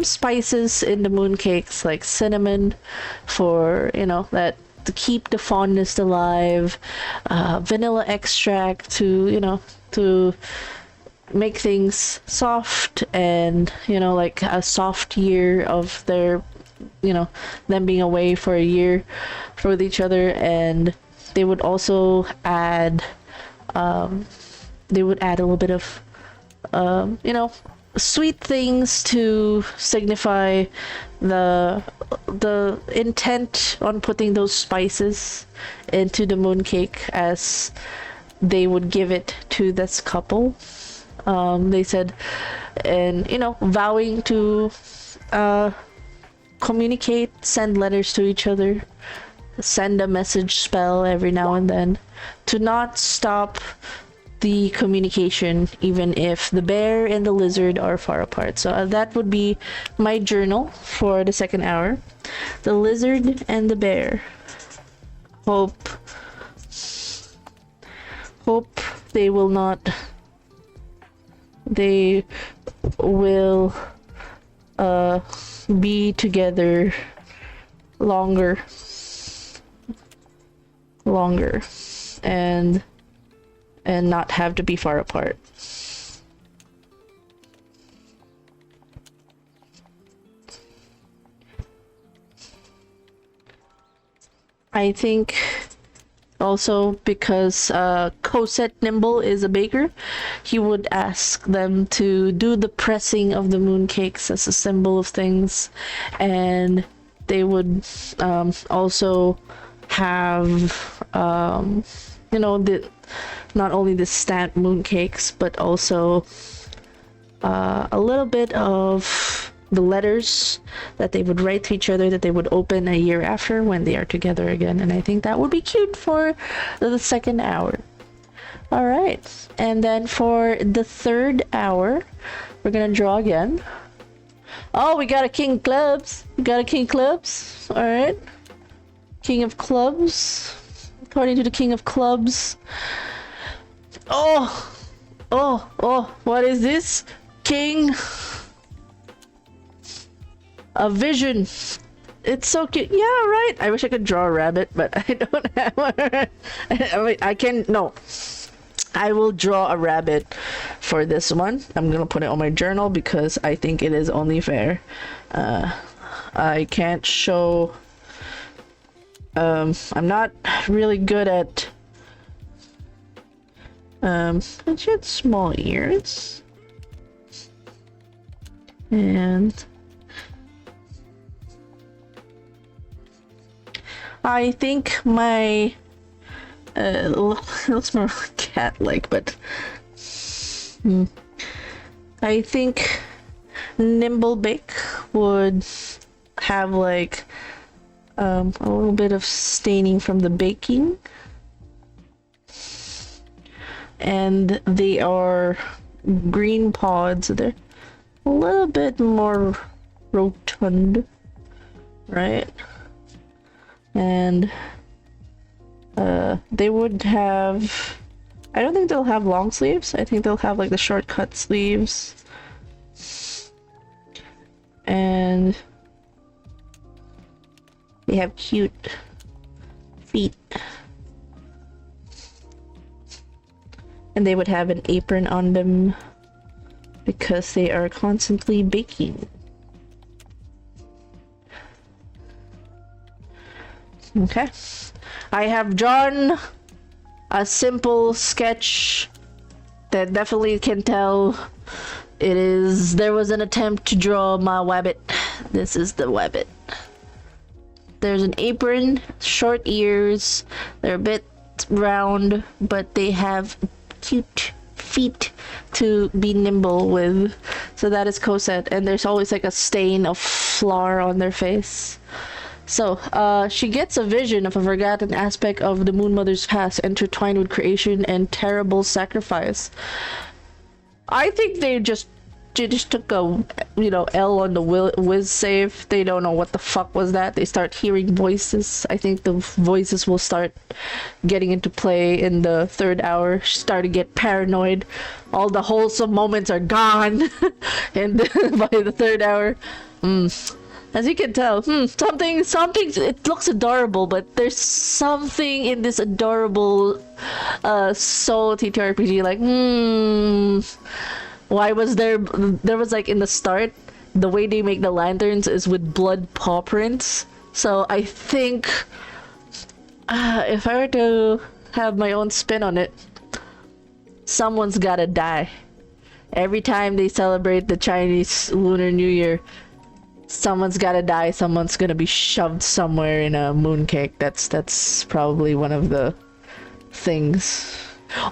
spices in the mooncakes, like cinnamon for that to keep the fondness alive, vanilla extract to make things soft, and like a soft year of their them being away for a year with each other. And they would also add a little bit of sweet things to signify the intent on putting those spices into the mooncake, as they would give it to this couple. They said, and vowing to communicate, send letters to each other, send a message spell every now and then, to not stop the communication even if the bear and the lizard are far apart. So that would be my journal for the second hour. The lizard and the bear. Hope they will not. They will be together longer, and not have to be far apart. I think also because Cosette Nimble is a baker, he would ask them to do the pressing of the mooncakes as a symbol of things, and they would also have not only the stamp mooncakes, but also a little bit of the letters that they would write to each other that they would open a year after when they are together again. And I think that would be cute for the second hour. All right, and then for the third hour, we're gonna draw again. Oh, we got a king of clubs. All right, king of clubs. According to the king of clubs. Oh, what is this? King. A vision. It's so cute. Yeah, right. I wish I could draw a rabbit, but I don't have one. I can. No. I will draw a rabbit for this one. I'm gonna put it on my journal because I think it is only fair. I can't show. I'm not really good at. She had small ears. And I think my looks more cat-like, but I think Nimblebake would have like a little bit of staining from the baking, and they are green pods. They're a little bit more rotund, right? And they would have, I don't think they'll have long sleeves. I think they'll have like the shortcut sleeves. And they have cute feet. And they would have an apron on them because they are constantly baking. Okay. I have drawn a simple sketch that definitely can tell there was an attempt to draw my wabbit. This is the wabbit. There's an apron, short ears, they're a bit round, but they have cute feet to be nimble with. So that is Cosette, and there's always like a stain of flour on their face. So, she gets a vision of a forgotten aspect of the Moon Mother's past, intertwined with creation and terrible sacrifice. I think they just took a, L on the whiz save. They don't know what the fuck was that. They start hearing voices. I think the voices will start getting into play in the third hour. Start to get paranoid. All the wholesome moments are gone. And by the third hour, as you can tell, something, it looks adorable, but there's something in this adorable soul Ttrpg, like, why was there was like in the start, the way they make the lanterns is with blood paw prints. So I think if I were to have my own spin on it, someone's gotta die. Every time they celebrate the Chinese Lunar New Year, someone's gotta die. Someone's gonna be shoved somewhere in a mooncake. That's probably one of the things.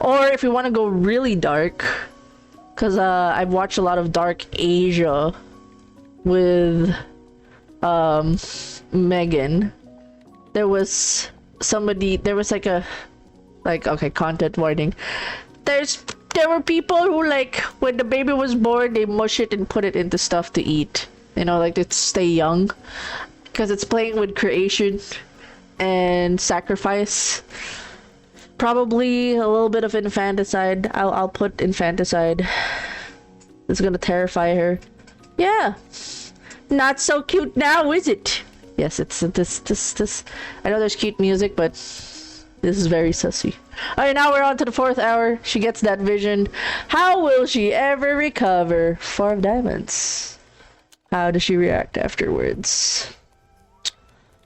Or if we want to go really dark, because I've watched a lot of Dark Asia with Megan. There was okay, content warning. There were people who, like, when the baby was born, they mush it and put it into stuff to eat. Like to stay young, because it's playing with creation and sacrifice. Probably a little bit of infanticide. I'll put infanticide. It's gonna terrify her. Yeah, not so cute now, is it? Yes, it's this. I know there's cute music, but this is very sussy. Alright, now we're on to the fourth hour. She gets that vision. How will she ever recover? 4 of diamonds. How does she react afterwards?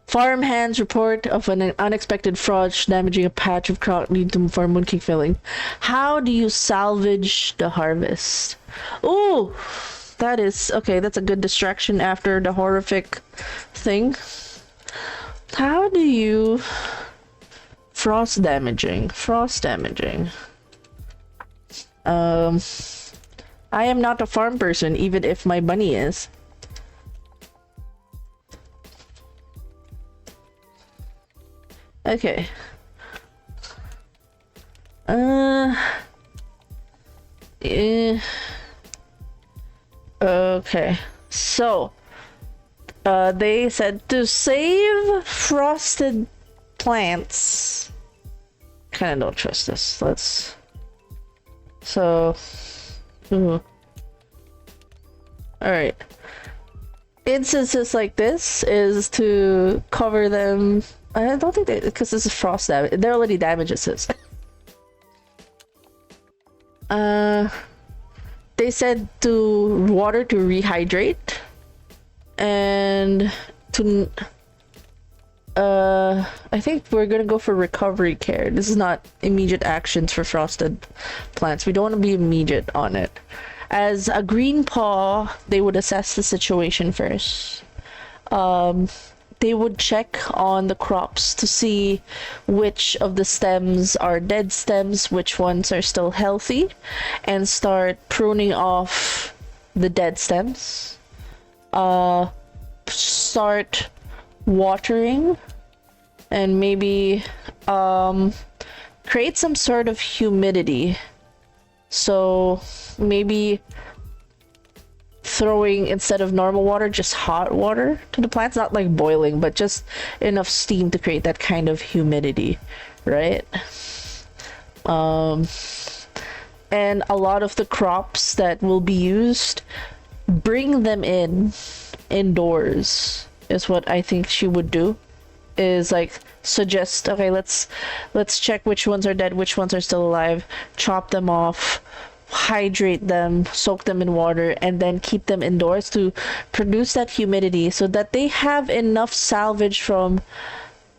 Farmhands report of an unexpected fraud damaging a patch of crop leading to mooncake filling. How do you salvage the harvest? Ooh, that is okay. That's a good distraction after the horrific thing. How do you frost damaging? I am not a farm person, even if my bunny is. Okay. Okay. So, they said to save frosted plants. Kinda don't trust this. Alright. Instances like this is to cover them. I don't think they, because this is frost damage. They're already damage assist. They said to water to rehydrate and to I think we're gonna go for recovery care. This is not immediate actions for frosted plants. We don't want to be immediate on it. As a green paw, they would assess the situation first. They would check on the crops to see which of the stems are dead stems, which ones are still healthy, and start pruning off the dead stems. Start watering, and maybe create some sort of humidity. So maybe throwing, instead of normal water, just hot water to the plants, not like boiling, but just enough steam to create that kind of humidity, right? And a lot of the crops that will be used, bring them indoors is what I think she would do. Is like suggest, okay, let's check which ones are dead, which ones are still alive, chop them off, hydrate them, soak them in water, and then keep them indoors to produce that humidity so that they have enough salvage from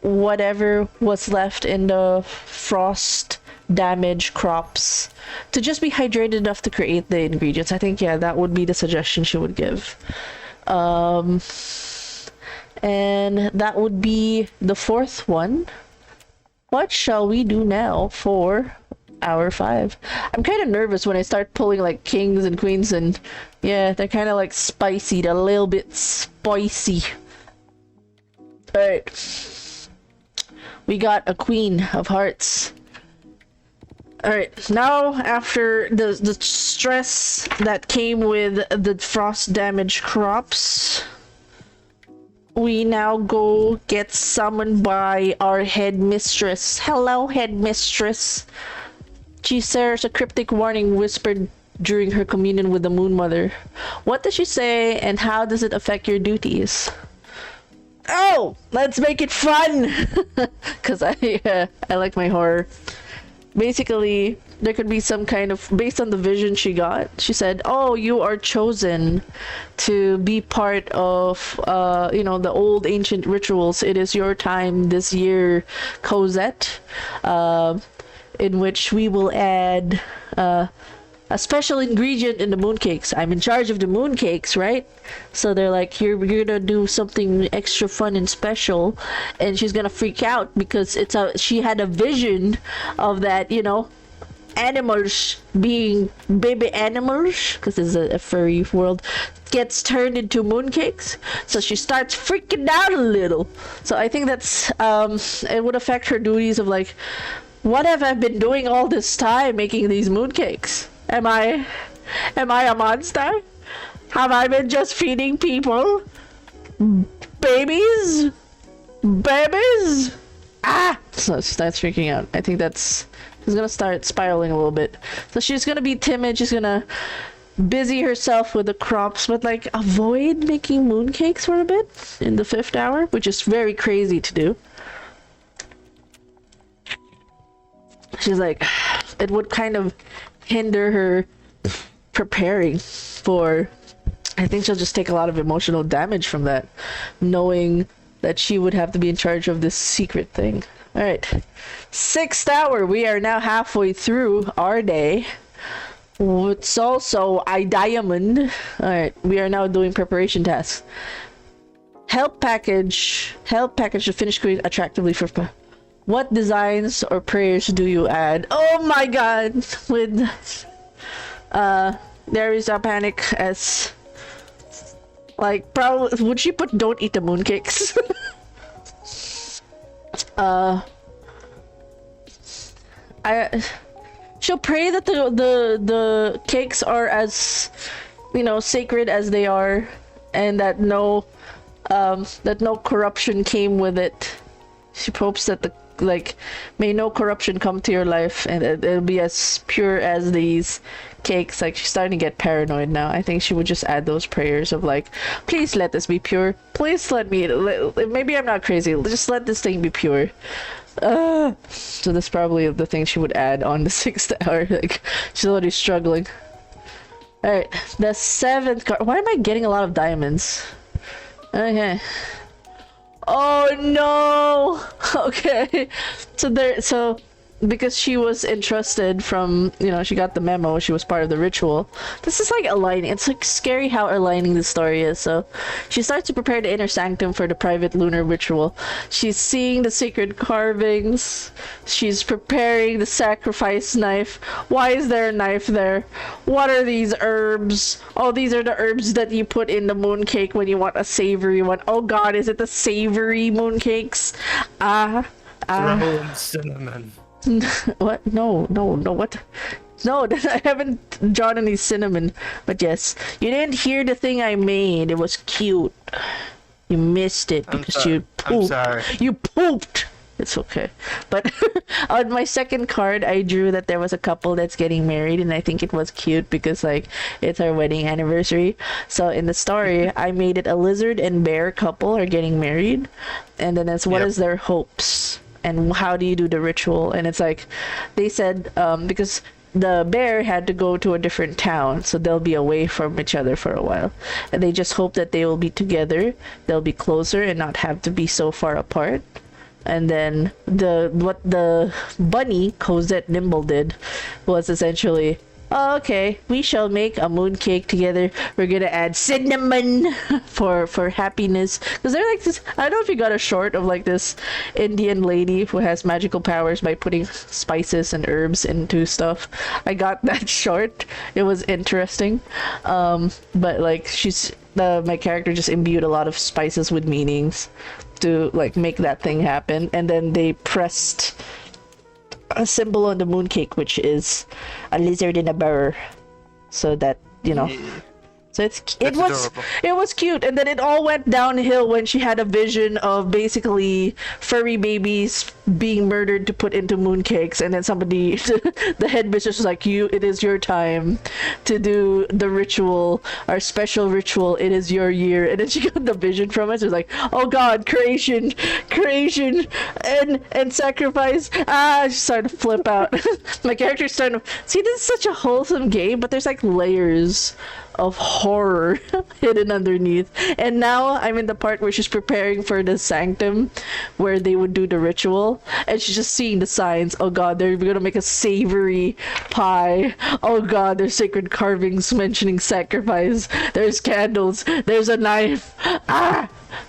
whatever was left in the frost damaged crops to just be hydrated enough to create the ingredients. I think, yeah, that would be the suggestion she would give. And that would be the fourth one. What shall we do now for hour 5? I'm kind of nervous when I start pulling like kings and queens, and yeah, they're kind of like spicy. They're a little bit spicy. Alright. We got a queen of hearts. Alright, now after the stress that came with the frost damaged crops, we now go get summoned by our headmistress. Hello, headmistress. She shares a cryptic warning whispered during her communion with the Moon Mother. What does she say, and how does it affect your duties? Oh, let's make it fun! Because I like my horror. Basically, there could be some kind of, based on the vision she got, she said, oh, you are chosen to be part of, you know, the old ancient rituals. It is your time this year, Cosette, in which we will add a special ingredient in the mooncakes. I'm in charge of the mooncakes, right? So they're like, you're gonna do something extra fun and special, and she's gonna freak out because she had a vision of that, you know, animals being baby animals, because it's a furry world, gets turned into mooncakes. So she starts freaking out a little. So I think that's it would affect her duties of like, what have I been doing all this time making these mooncakes? Am I a monster? Have I been just feeding people? Babies? Ah! So she starts freaking out. I think she's gonna start spiraling a little bit. So she's gonna be timid, she's gonna busy herself with the crops, but like avoid making mooncakes for a bit in the 5th hour, which is very crazy to do. She's like, it would kind of hinder her preparing for, I think she'll just take a lot of emotional damage from that, knowing that she would have to be in charge of this secret thing. All right, 6th hour. We are now halfway through our day. It's also a diamond. All right, we are now doing preparation tasks. Help package to finish creating attractively for. What designs or prayers do you add? Oh my god! With there is a panic as like, probably would she put don't eat the mooncakes? She'll pray that the cakes are as, you know, sacred as they are, and that no corruption came with it. She hopes that the like, may no corruption come to your life, and it'll be as pure as these cakes. Like, she's starting to get paranoid now. I think she would just add those prayers of like, please let this be pure. Please maybe I'm not crazy. Just let this thing be pure. So that's probably the thing she would add on the 6th hour. Like, she's already struggling. Alright, the 7th card. Why am I getting a lot of diamonds? Okay. Oh no! Okay. So because she was entrusted from, she got the memo, she was part of the ritual. This is like aligning. It's like scary how aligning the story is. So she starts to prepare the inner sanctum for the private lunar ritual. She's seeing the sacred carvings. She's preparing the sacrifice knife. Why is there a knife there? What are these herbs? Oh, these are the herbs that you put in the mooncake when you want a savory one. Oh god, is it the savory mooncakes? Throw in cinnamon. What? No, what? No, I haven't drawn any cinnamon. But yes, you didn't hear the thing I made. It was cute. You missed it because you pooped. I'm sorry. You pooped! It's okay. But on my second card, I drew that there was a couple that's getting married, and I think it was cute because, like, it's our wedding anniversary. So in the story, I made it a lizard and bear couple are getting married, and then it's what is their hopes? And how do you do the ritual? And it's like, they said, because the bear had to go to a different town, so they'll be away from each other for a while. And they just hope that they will be together, they'll be closer and not have to be so far apart. And then what the bunny, Cosette Nimble, did was essentially, oh, okay, we shall make a mooncake together. We're gonna add cinnamon for happiness. Because they're like this, I don't know if you got a short of like this Indian lady who has magical powers by putting spices and herbs into stuff. I got that short. It was interesting. But like my character just imbued a lot of spices with meanings to like make that thing happen. And then they pressed a symbol on the mooncake, which is a lizard and a bear, so that so it was cute. And then it all went downhill when she had a vision of basically furry babies being murdered to put into mooncakes, and then somebody the headmistress was like, it is your time to do the ritual, our special ritual, it is your year. And then she got the vision from it. She was like, oh god, creation and sacrifice. She started to flip out. My character's starting to see, this is such a wholesome game, but there's like layers of horror hidden underneath. And now I'm in the part where she's preparing for the sanctum where they would do the ritual, and she's just seeing the signs. Oh god, they're gonna make a savory pie. Oh god, there's sacred carvings mentioning sacrifice. There's candles. There's a knife.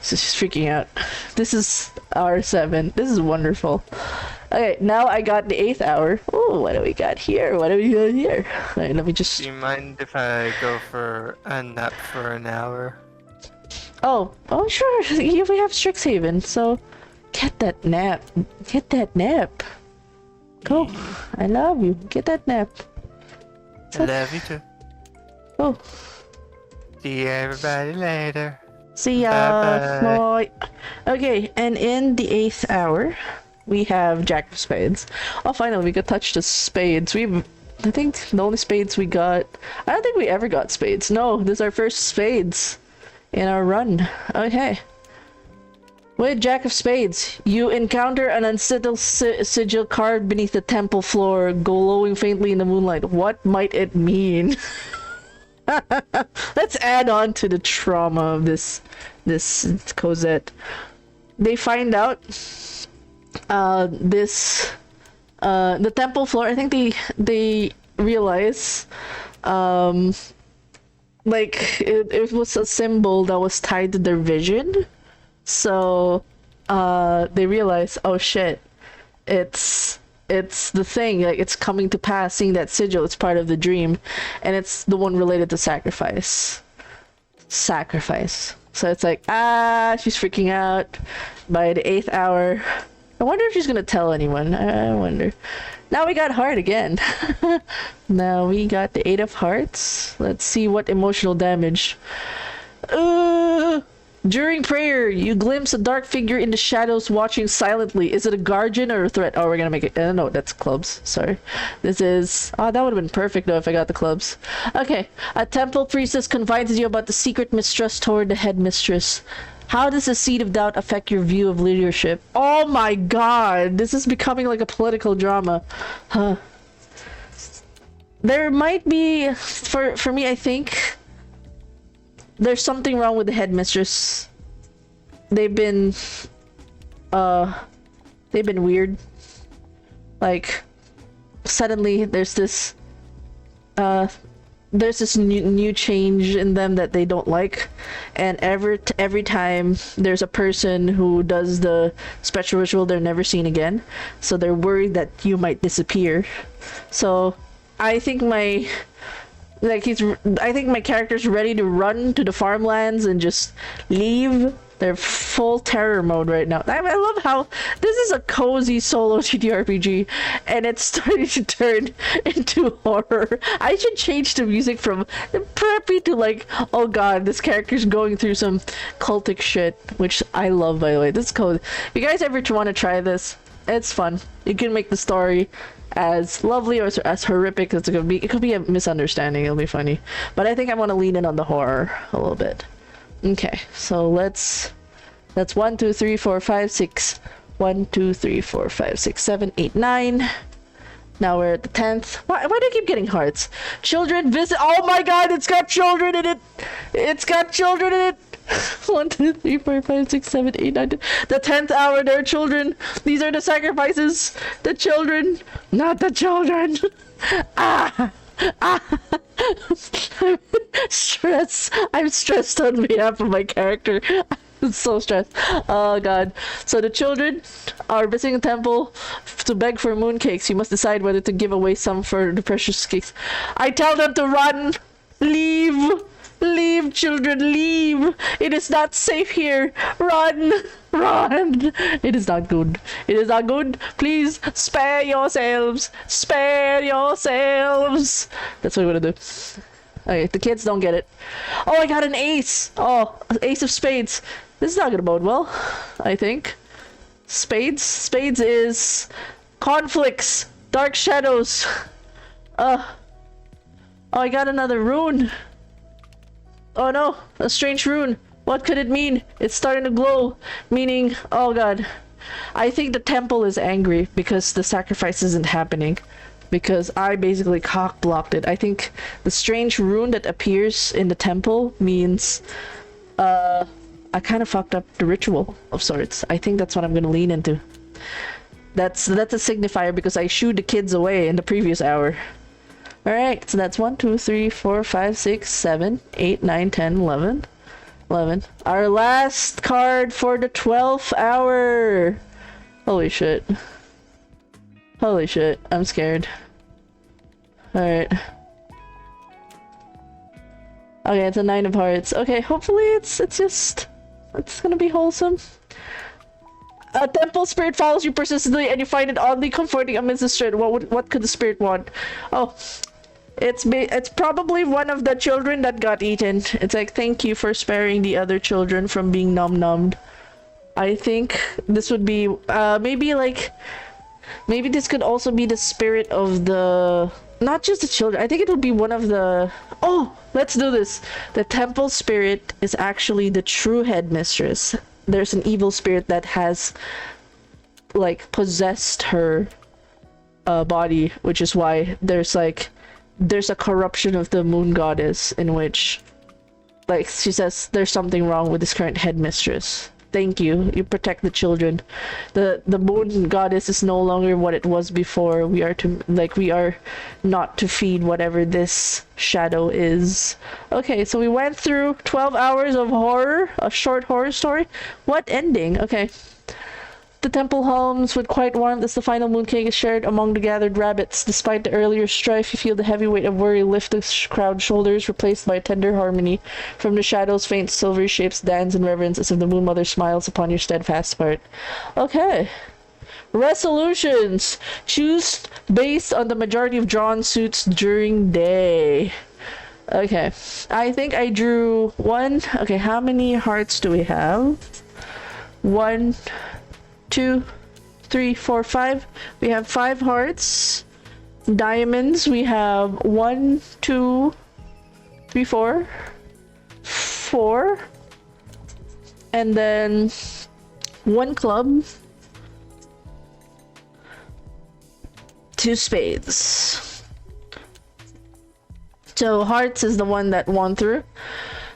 So she's freaking out. This is R7. This is wonderful. Okay, now I got the 8th hour. Oh, what do we got here? Alright, let me just... Do you mind if I go for a nap for an hour? Oh, sure. We have Strixhaven, so get that nap. Go. I love you. Get that nap. I love you too. Oh. See everybody later. See ya. Bye-bye. Bye. Okay, and in the 8th hour, we have Jack of Spades. Oh, finally, we could touch the spades. I think the only spades we got... I don't think we ever got spades. No, this is our first spades in our run. Okay. With Jack of Spades, you encounter an unsettled sigil carved beneath the temple floor, glowing faintly in the moonlight. What might it mean? Let's add on to the trauma of this Cosette. They find out the temple floor, I think they realize like it was a symbol that was tied to their vision. So they realize, oh shit, it's the thing, like it's coming to pass. Seeing that sigil, it's part of the dream, and it's the one related to sacrifice. So it's like, she's freaking out. By the 8th hour, I wonder if she's gonna tell anyone. I wonder. Now we got heart again. Now we got the 8 of hearts. Let's see what emotional damage. During prayer, you glimpse a dark figure in the shadows watching silently. Is it a guardian or a threat? Oh, we're gonna make it. No, that's clubs. Sorry. This is. Oh, that would have been perfect though if I got the clubs. Okay. A temple priestess confides you about the secret mistrust toward the headmistress. How does the seed of doubt affect your view of leadership? Oh my god! This is becoming like a political drama. Huh. There might be. For me, I think. There's something wrong with the headmistress. They've been weird. Like, suddenly there's this new change in them that they don't like, and every time there's a person who does the special ritual, they're never seen again. So they're worried that you might disappear. So I think my character's ready to run to the farmlands and just leave. They're full terror mode right now. I love how this is a cozy solo Ttrpg and it's starting to turn into horror. I should change the music from preppy to like, oh god, this character's going through some cultic shit, which I love, by the way. This is cozy. If you guys ever want to try this, it's fun. You can make the story as lovely or as horrific as it could be. It could be a misunderstanding. It'll be funny. But I think I want to lean in on the horror a little bit. Okay, so that's 1, 2, 3, 4, 5, 6. 1, 2, 3, 4, 5, 6, 7, 8, 9. Now we're at the 10th. Why do I keep getting hearts? Children visit. Oh my god, it's got children in it! It's got children in it! 1, 2, 3, 4, 5, 6, 7, 8, 9, 10. The 10th hour, there are children. These are the sacrifices. The children, not the children. I'm stressed. I'm stressed on behalf of my character. I'm so stressed. Oh god. So the children are visiting a temple to beg for mooncakes. You must decide whether to give away some for the precious cakes. I tell them to run. Leave. Leave, children, leave! It is not safe here! Run! Run! It is not good. It is not good. Please, spare yourselves! Spare yourselves! That's what we're gonna do. Okay, the kids don't get it. Oh, I got an ace! Oh, ace of spades. This is not gonna bode well, I think. Spades? Spades is... conflicts! Dark shadows! Oh, I got another rune! Oh no, a strange rune. What could it mean? It's starting to glow. Meaning, oh god. I think the temple is angry because the sacrifice isn't happening. Because I basically cock-blocked it. I think the strange rune that appears in the temple means I kind of fucked up the ritual of sorts. I think that's what I'm gonna lean into. That's a signifier because I shooed the kids away in the previous hour. Alright, so that's 1, 2, 3, 4, 5, 6, 7, 8, 9, 10, 11. 11. Our last card for the 12th hour! Holy shit. Holy shit, I'm scared. Alright. Okay, it's a 9 of hearts. Okay, hopefully it's gonna be wholesome. A temple spirit follows you persistently and you find it oddly comforting amidst the stress. What could the spirit want? Oh. It's probably one of the children that got eaten. It's like, thank you for sparing the other children from being nom-nommed. I think this would be, maybe this could also be the spirit of the, not just the children. I think it would be one of the, oh, let's do this. The temple spirit is actually the true headmistress. There's an evil spirit that has, like, possessed her, body, which is why there's a corruption of the moon goddess in which, like, she says there's something wrong with this current headmistress. Thank you. You protect the children. The moon goddess is no longer what it was before. We are not to feed whatever this shadow is. Okay, so we went through 12 hours of horror, a short horror story. What ending? Okay. The temple hums with quiet warmth as the final mooncake is shared among the gathered rabbits. Despite the earlier strife, you feel the heavy weight of worry lift the crowd's shoulders, replaced by a tender harmony. From the shadows, faint silvery shapes dance in reverence as if the moon mother smiles upon your steadfast heart. Okay. Resolutions. Choose based on the majority of drawn suits during day. Okay, I think I drew one. Okay, how many hearts do we have? 1, 2, 3, 4, 5. We have 5 hearts. Diamonds, we have 1, 2, 3, 4. 4. And then 1 club. 2 spades. So hearts is the one that won through.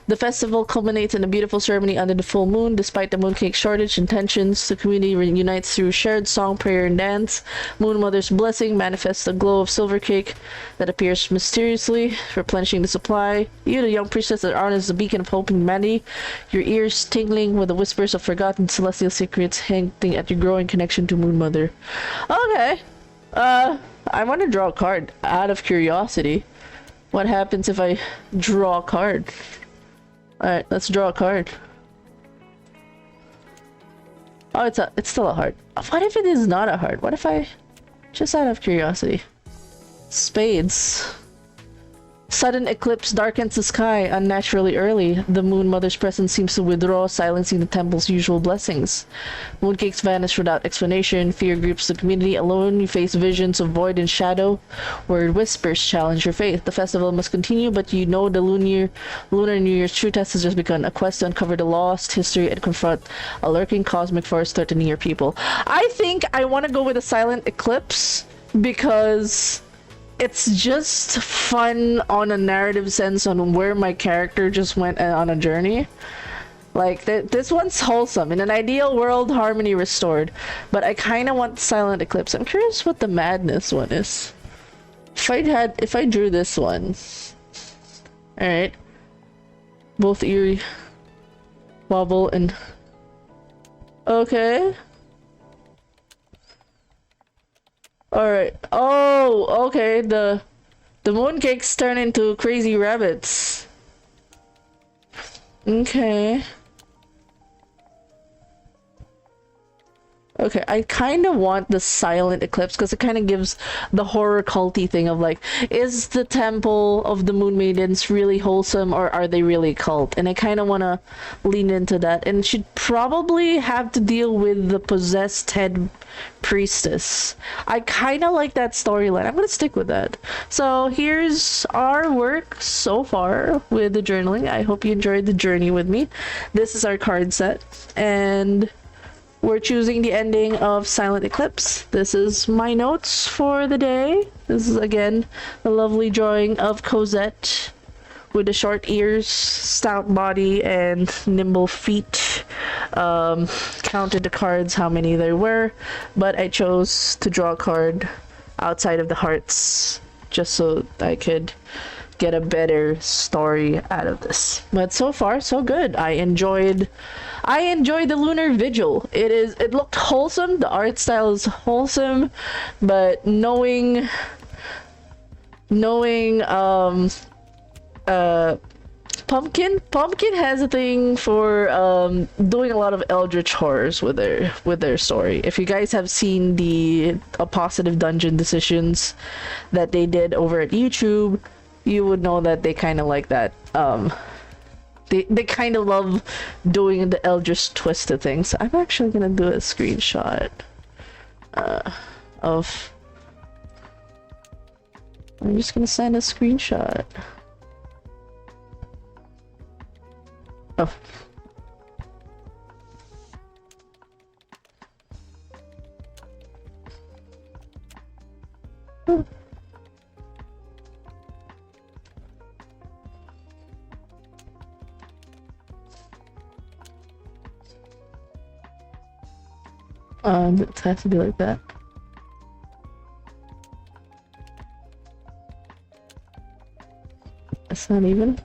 The festival culminates in a beautiful ceremony under the full moon. Despite the mooncake shortage and tensions, the community reunites through shared song, prayer, and dance. Moon Mother's blessing manifests a glow of silver cake that appears mysteriously, replenishing the supply. You, the young priestess that honors the beacon of hope and humanity, your ears tingling with the whispers of forgotten celestial secrets, hinting at your growing connection to Moon Mother. Okay. I want to draw a card out of curiosity. What happens if I draw a card? Alright, let's draw a card. Oh, it's still a heart. What if it is not a heart? What if I... Just out of curiosity. Spades. Sudden eclipse darkens the sky unnaturally early. The Moon Mother's presence seems to withdraw, silencing the temple's usual blessings. Mooncakes vanish without explanation. Fear grips the community. Alone, you face visions of void and shadow. Word whispers challenge your faith. The festival must continue, but you know the Lunar New Year's true test has just begun. A quest to uncover the lost history and confront a lurking cosmic force threatening your people. I think I want to go with a silent eclipse because... it's just fun on a narrative sense on where my character just went on a journey. Like, this one's wholesome. In an ideal world, harmony restored. But I kind of want Silent Eclipse. I'm curious what the madness one is. If I drew this one. Alright. Both eerie. Wobble and... okay. Alright. Oh, okay. The mooncakes turn into crazy rabbits. Okay. Okay, I kind of want the silent eclipse because it kind of gives the horror culty thing of like, is the temple of the moon maidens really wholesome or are they really cult? And I kind of want to lean into that, and should probably have to deal with the possessed head priestess. I kind of like that storyline. I'm gonna stick with that. So here's our work so far with the journaling. I hope you enjoyed the journey with me. This is our card set, and we're choosing the ending of Silent Eclipse. This is my notes for the day. This is again the lovely drawing of Cosette with the short ears, stout body, and nimble feet. Counted the cards, how many there were, but I chose to draw a card outside of the hearts just so I could get a better story out of this. But so far so good. I enjoyed the Lunar Vigil. It looked wholesome. The art style is wholesome, but knowing Pumpkin has a thing for doing a lot of eldritch horrors with their story. If you guys have seen the Positive Dungeon decisions that they did over at YouTube, you would know that they kind of like that. They kind of love doing the eldritch twisted things. So I'm actually gonna do a screenshot of. I'm just gonna send a screenshot. Oh. It has to be like that. It's not even.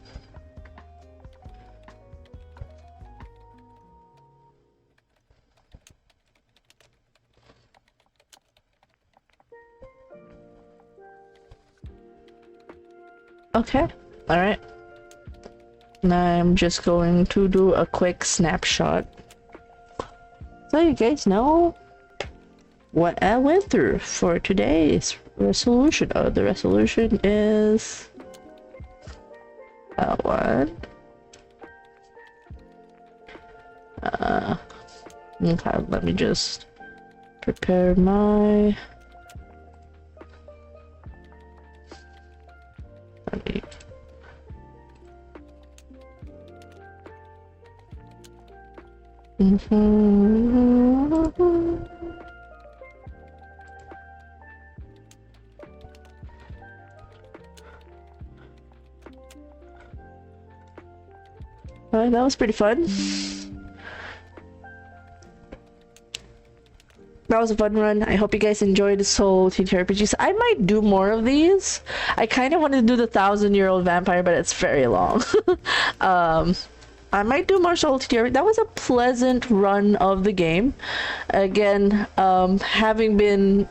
Okay, alright. Now I'm just going to do a quick snapshot so you guys know what I went through for today's resolution. Oh, the resolution is What? Okay, let me just prepare my... Let me... Alright, that was pretty fun. That was a fun run. I hope you guys enjoyed this whole Ttrpg. I might do more of these. I kind of want to do the 1,000-year-old vampire, but it's very long. I might do more Soul Ttrpg. That was a pleasant run of the game. Again, having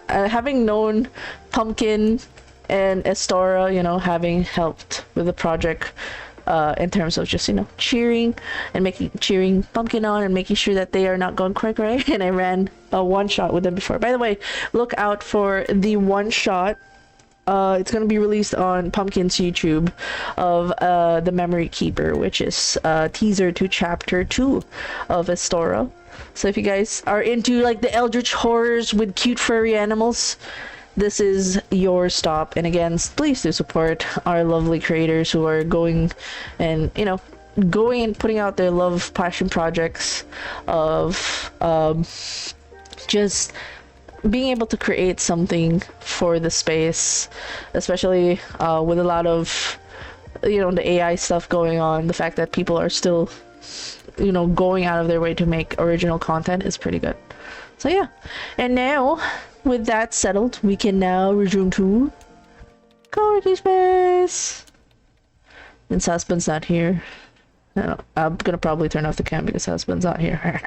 known Pumpkin and Estora, you know, having helped with the project. In terms of just, you know, cheering Pumpkin on and making sure that they are not going cray. And I ran a one-shot with them before. By the way, look out for the one-shot. It's going to be released on Pumpkin's YouTube of the Memory Keeper, which is a teaser to chapter 2 of Estora. So if you guys are into like the eldritch horrors with cute furry animals, this is your stop. And again, please do support our lovely creators who are going and, you know, going and putting out their love passion projects of just being able to create something for the space, especially with a lot of, you know, the AI stuff going on. The fact that people are still, you know, going out of their way to make original content is pretty good. So yeah, and now with that settled, we can now resume to co-working space. And husband's not here. No, I'm gonna probably turn off the cam because husband's not here.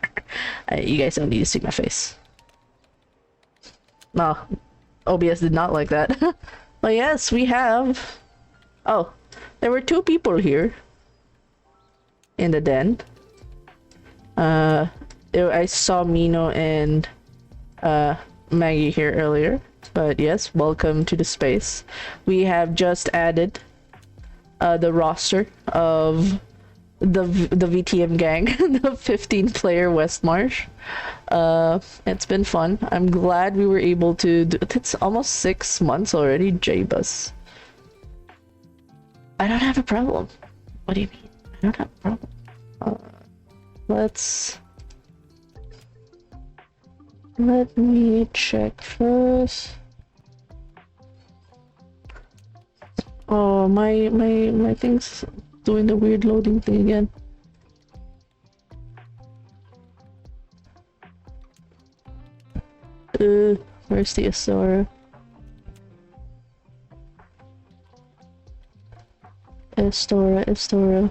You guys don't need to see my face. No, OBS did not like that. But yes, we have... Oh, there were 2 people here in the den. I saw Mino and Maggie here earlier, but yes, welcome to the space. We have just added the roster of the VTM gang, the 15-player Westmarsh. It's been fun. I'm glad we were able to do it. It's almost 6 months already, J-Bus. I don't have a problem. What do you mean? I don't have a problem. Let me check first. Oh, my thing's doing the weird loading thing again. Where's the Estora? Estora.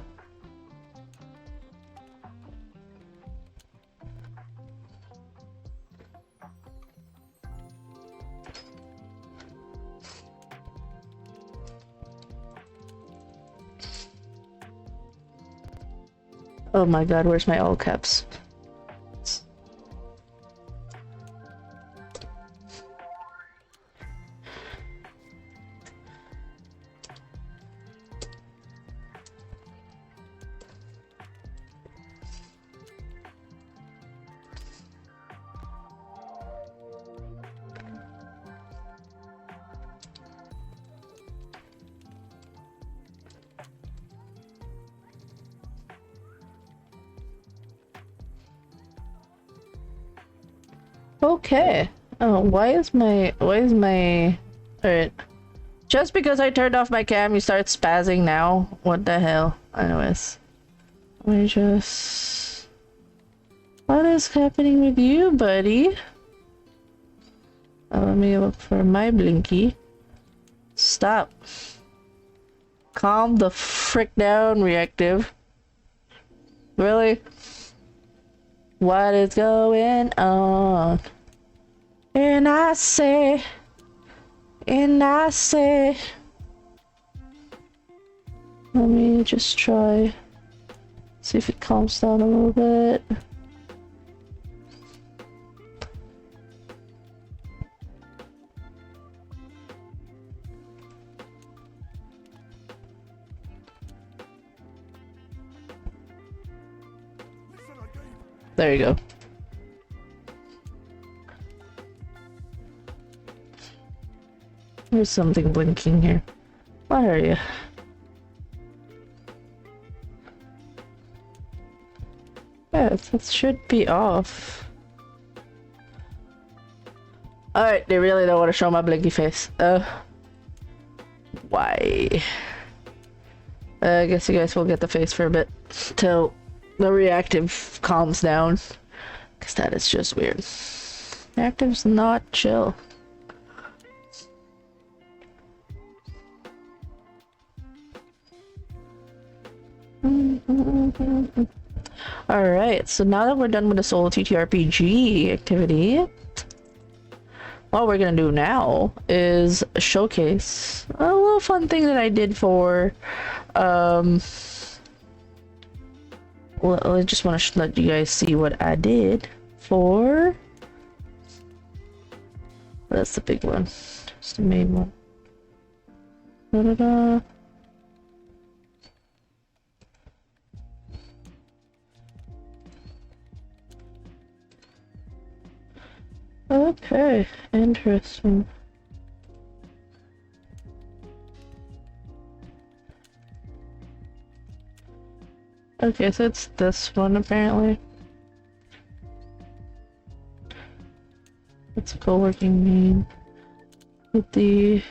Oh my god, where's my all caps? Okay. Oh, why is my alright. Just because I turned off my cam, you start spazzing now? What the hell? Anyways. Let me just... What is happening with you, buddy? Let me look for my blinky. Stop. Calm the frick down, reactive. Really? What is going on? And I say, let me just try, see if it calms down a little bit. There you go. There's something blinking here. What are you? Yeah, that should be off. Alright, they really don't want to show my blinky face. Why? I guess you guys will get the face for a bit till the reactive calms down. Because that is just weird. Reactive's not chill. Alright, so now that we're done with the solo Ttrpg activity, what we're gonna do now is showcase a little fun thing that I did for well, I just want to let you guys see what I did for, that's the big one, just the main one. Da-da-da. Okay, interesting. Okay, so it's this one apparently. It's a co-working main with the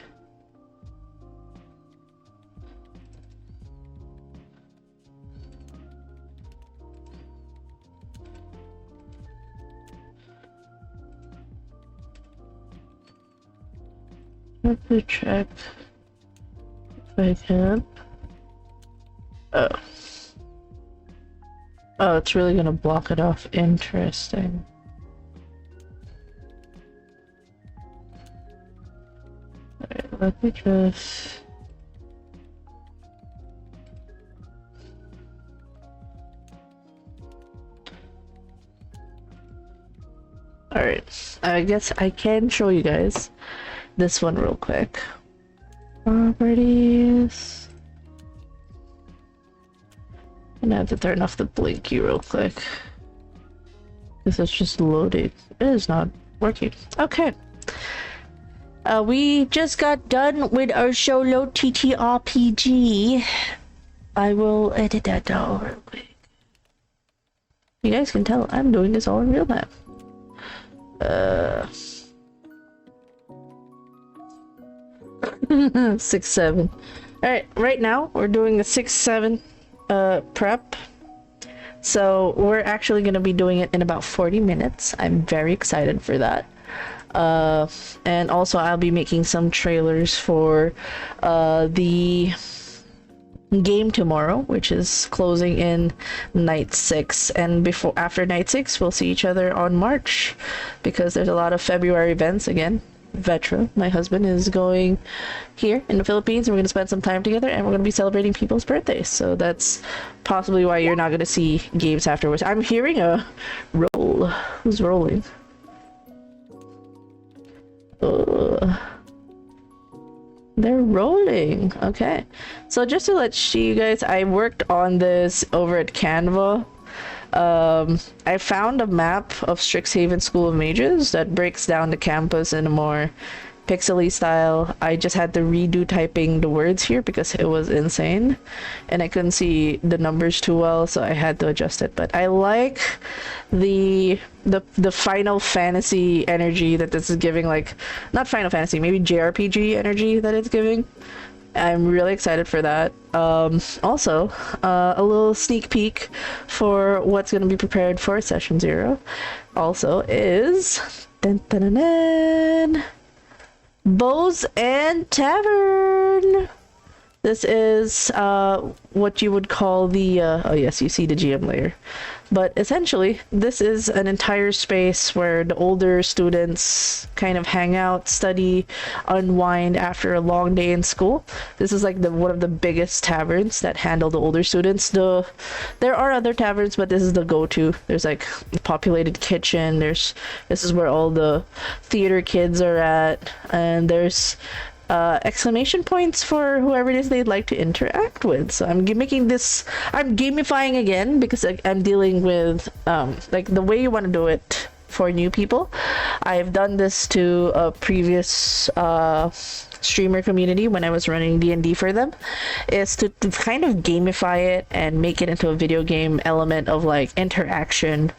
let me check if I can. Oh. Oh, it's really gonna block it off. Interesting. Alright, let me just... Alright, I guess I can show you guys this one real quick. Properties. And I have to turn off the blinky real quick. This is just loading. It is not working. Okay. We just got done with our solo Ttrpg. I will edit that down real quick. You guys can tell I'm doing this all in real time. 6-7. Alright, right now we're doing a 6-7 prep. So we're actually going to be doing it in about 40 minutes. I'm very excited for that. And also I'll be making some trailers for the game tomorrow, which is closing in night 6, and after night 6 we'll see each other on March, because there's a lot of February events again. Vetra, my husband, is going here in the Philippines, and we're going to spend some time together, and we're going to be celebrating people's birthdays. So that's possibly why you're not going to see games afterwards. I'm hearing a roll. Who's rolling? They're rolling. Okay. So just to let you guys, I worked on this over at Canva. I found a map of Strixhaven School of Mages that breaks down the campus in a more pixely style. I just had to redo typing the words here because it was insane and I couldn't see the numbers too well, so I had to adjust it. But I like the Final Fantasy energy that this is giving, like, not Final Fantasy, maybe JRPG energy that it's giving. I'm really excited for that. Also, a little sneak peek for what's going to be prepared for Session 0 also is Bows and Tavern. This is what you would call the oh yes, you see the GM layer, but essentially this is an entire space where the older students kind of hang out, study, unwind after a long day in school. This is like one of the biggest taverns that handle the older students. There are other taverns, but this is the go-to. There's like a populated kitchen. This is where all the theater kids are at, and there's exclamation points for whoever it is they'd like to interact with. So I'm gamifying again because I'm dealing with like the way you want to do it for new people. I've done this to a previous streamer community when I was running D&D for them, is to kind of gamify it and make it into a video game element of like interaction,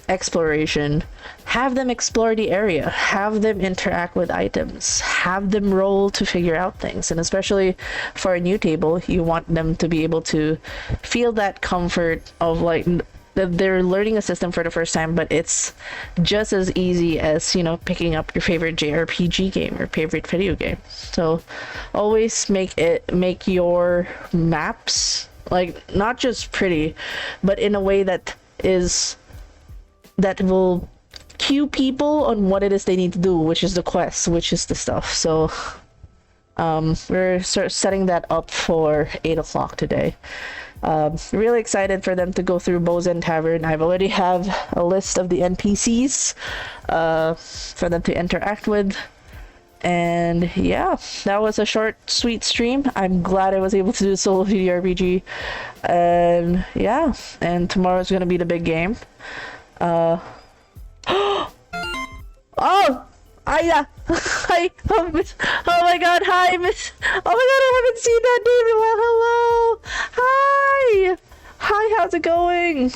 exploration. Have them explore the area, have them interact with items, have them roll to figure out things. And especially for a new table, you want them to be able to feel that comfort of like that they're learning a system for the first time, but it's just as easy as, you know, picking up your favorite JRPG game or favorite video game. So always make your maps like not just pretty, but in a way that will cue people on what it is they need to do, which is the quest, which is the stuff. So we're setting that up for 8 o'clock today. Really excited for them to go through Bozen Tavern. I've already have a list of the NPCs for them to interact with. And yeah, that was a short, sweet stream. I'm glad I was able to do solo TTRPG. And yeah, and tomorrow's gonna be the big game. Oh! Aya! Hi! Oh my god, hi, Miss! Oh my god, I haven't seen that name in a while. Hello! Hi! Hi, how's it going?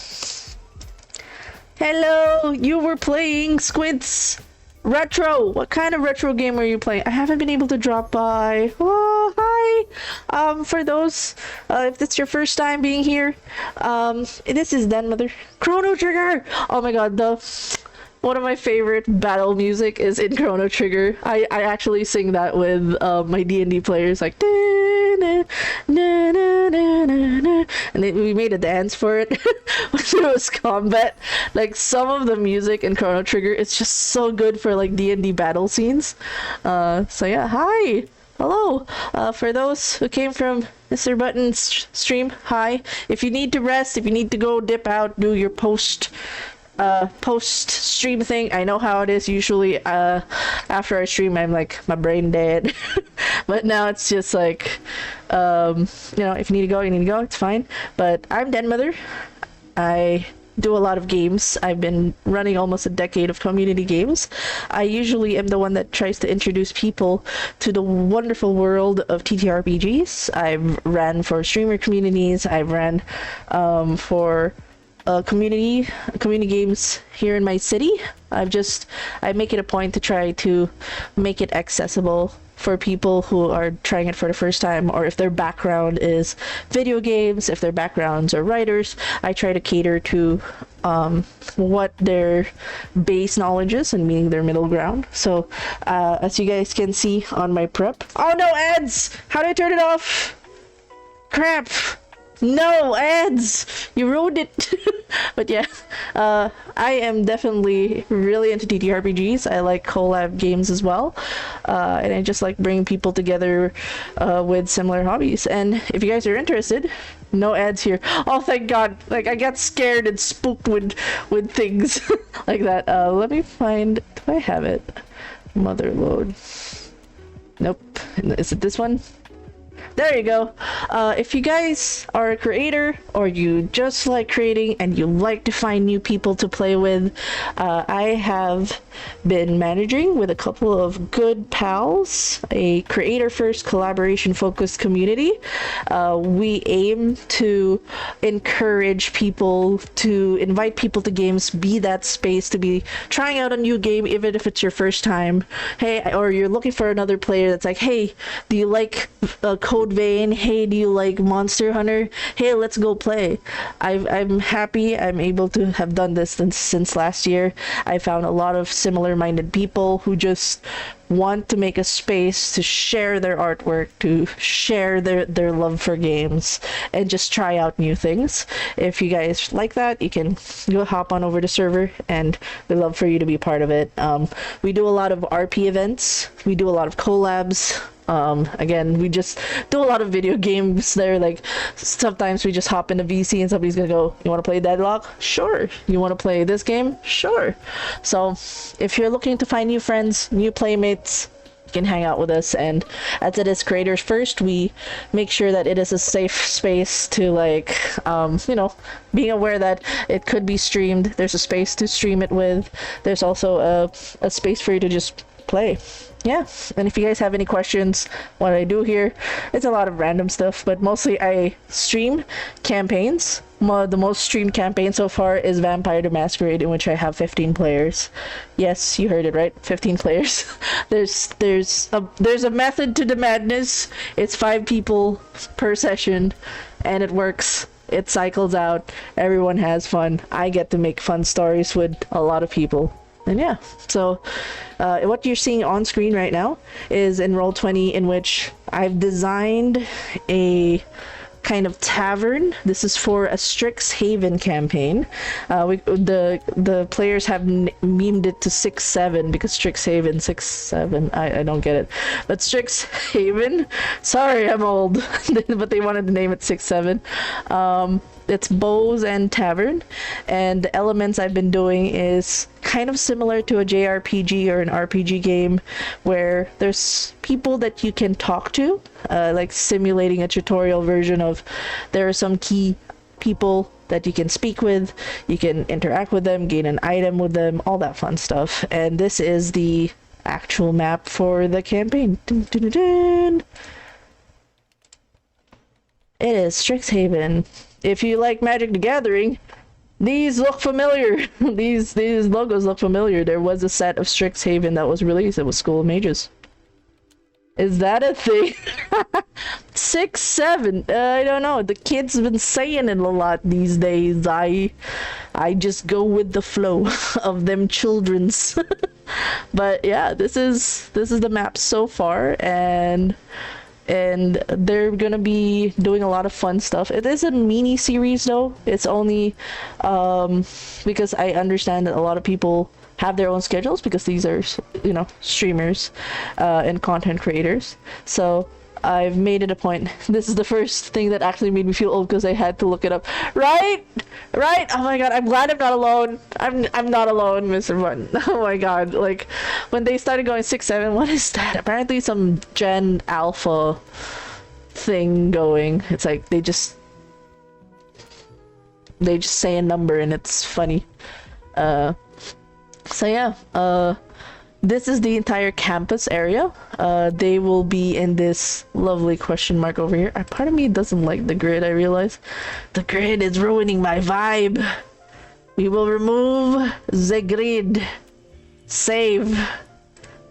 Hello! You were playing Squid's Retro! What kind of retro game were you playing? I haven't been able to drop by. Oh, hi! For those, if it's your first time being here, this is Den Mother. Chrono Trigger! Oh my god, one of my favorite battle music is in Chrono Trigger. I actually sing that with my D&D players, like and we made a dance for it when it was combat. Like some of the music in Chrono Trigger, it's just so good for like D&D battle scenes. So yeah, hi, hello. For those who came from Mr. Button's stream, hi. If you need to rest, if you need to go dip out, do your post stream thing. I know how it is usually. After I stream, I'm like, my brain dead. But now it's just like, you know, if you need to go, you need to go. It's fine. But I'm Den Mother. I do a lot of games. I've been running almost a decade of community games. I usually am the one that tries to introduce people to the wonderful world of TTRPGs. I've ran for streamer communities. I've ran for community games here in my city. I make it a point to try to make it accessible for people who are trying it for the first time, or if their background is video games, if their backgrounds are writers. I try to cater to what their base knowledge is, and meaning their middle ground. So as you guys can see on my prep. Oh no, ads! How do I turn it off? Crap! No, ads! You ruined it! But yeah, I am definitely really into TTRPGs. I like collab games as well. And I just like bringing people together with similar hobbies. And if you guys are interested, no ads here. Oh, thank God. Like, I got scared and spooked with things like that. Let me find... Do I have it? Motherload. Nope. Is it this one? There you go. If you guys are a creator, or you just like creating and you like to find new people to play with, I have been managing with a couple of good pals, a creator first collaboration focused community. We aim to encourage people, to invite people to games, be that space to be trying out a new game, even if it's your first time. Hey, or you're looking for another player that's like, hey, do you like Code Vein? Hey, do you like Monster Hunter? Hey, let's go play. I'm happy I'm able to have done this since last year. I found a lot of similar-minded people who just want to make a space to share their artwork, to share their love for games, and just try out new things. If you guys like that, you can go hop on over to server, and we'd love for you to be part of it. We do a lot of RP events. We do a lot of collabs. Again, we just do a lot of video games there. Like, sometimes we just hop into VC and somebody's gonna go, you want to play Deadlock? Sure. You want to play this game? Sure. So if you're looking to find new friends, new playmates, You can hang out with us, and as it is creators first, we make sure that it is a safe space to like, you know, being aware that it could be streamed. There's a space to stream it with. There's also a space for you to just play. Yeah, and if you guys have any questions, what I do here, it's a lot of random stuff, but mostly I stream campaigns. The most streamed campaign so far is Vampire the Masquerade, in which I have 15 players. Yes, you heard it right, 15 players. there's a method to the madness. It's 5 people per session, and it works. It cycles out. Everyone has fun. I get to make fun stories with a lot of people. And yeah, so what you're seeing on screen right now is in Roll20, in which I've designed a kind of tavern. This is for a Strixhaven campaign. The players have memed it to 6-7 because Strixhaven 6-7. I don't get it, but Strixhaven. Sorry, I'm old, but they wanted to name it 6-7. It's bows and tavern, and the elements I've been doing is kind of similar to a JRPG or an RPG game, where there's people that you can talk to, like simulating a tutorial version of, there are some key people that you can speak with, you can interact with them, gain an item with them, all that fun stuff. And this is the actual map for the campaign. Dun, dun, dun, dun. It is Strixhaven. If you like Magic the Gathering, these look familiar. these logos look familiar. There was a set of Strixhaven that was released. It was School of Mages. Is that a thing? 6-7. I don't know. The kids have been saying it a lot these days. I just go with the flow of them children's. But yeah, this is the map so far, and they're gonna be doing a lot of fun stuff. It is a mini series though. It's only because I understand that a lot of people have their own schedules, because these are, you know, streamers and content creators. So I've made it a point. This is the first thing that actually made me feel old, because I had to look it up. Right? Oh my god, I'm glad I'm not alone. I'm not alone, Mr. Button. Oh my god, like when they started going 6-7, what is that? Apparently some Gen Alpha thing going. It's like they just say a number and it's funny. So yeah, this is the entire campus area. They will be in this lovely question mark over here. Part of me doesn't like the grid, I realize. The grid is ruining my vibe. We will remove the grid. Save.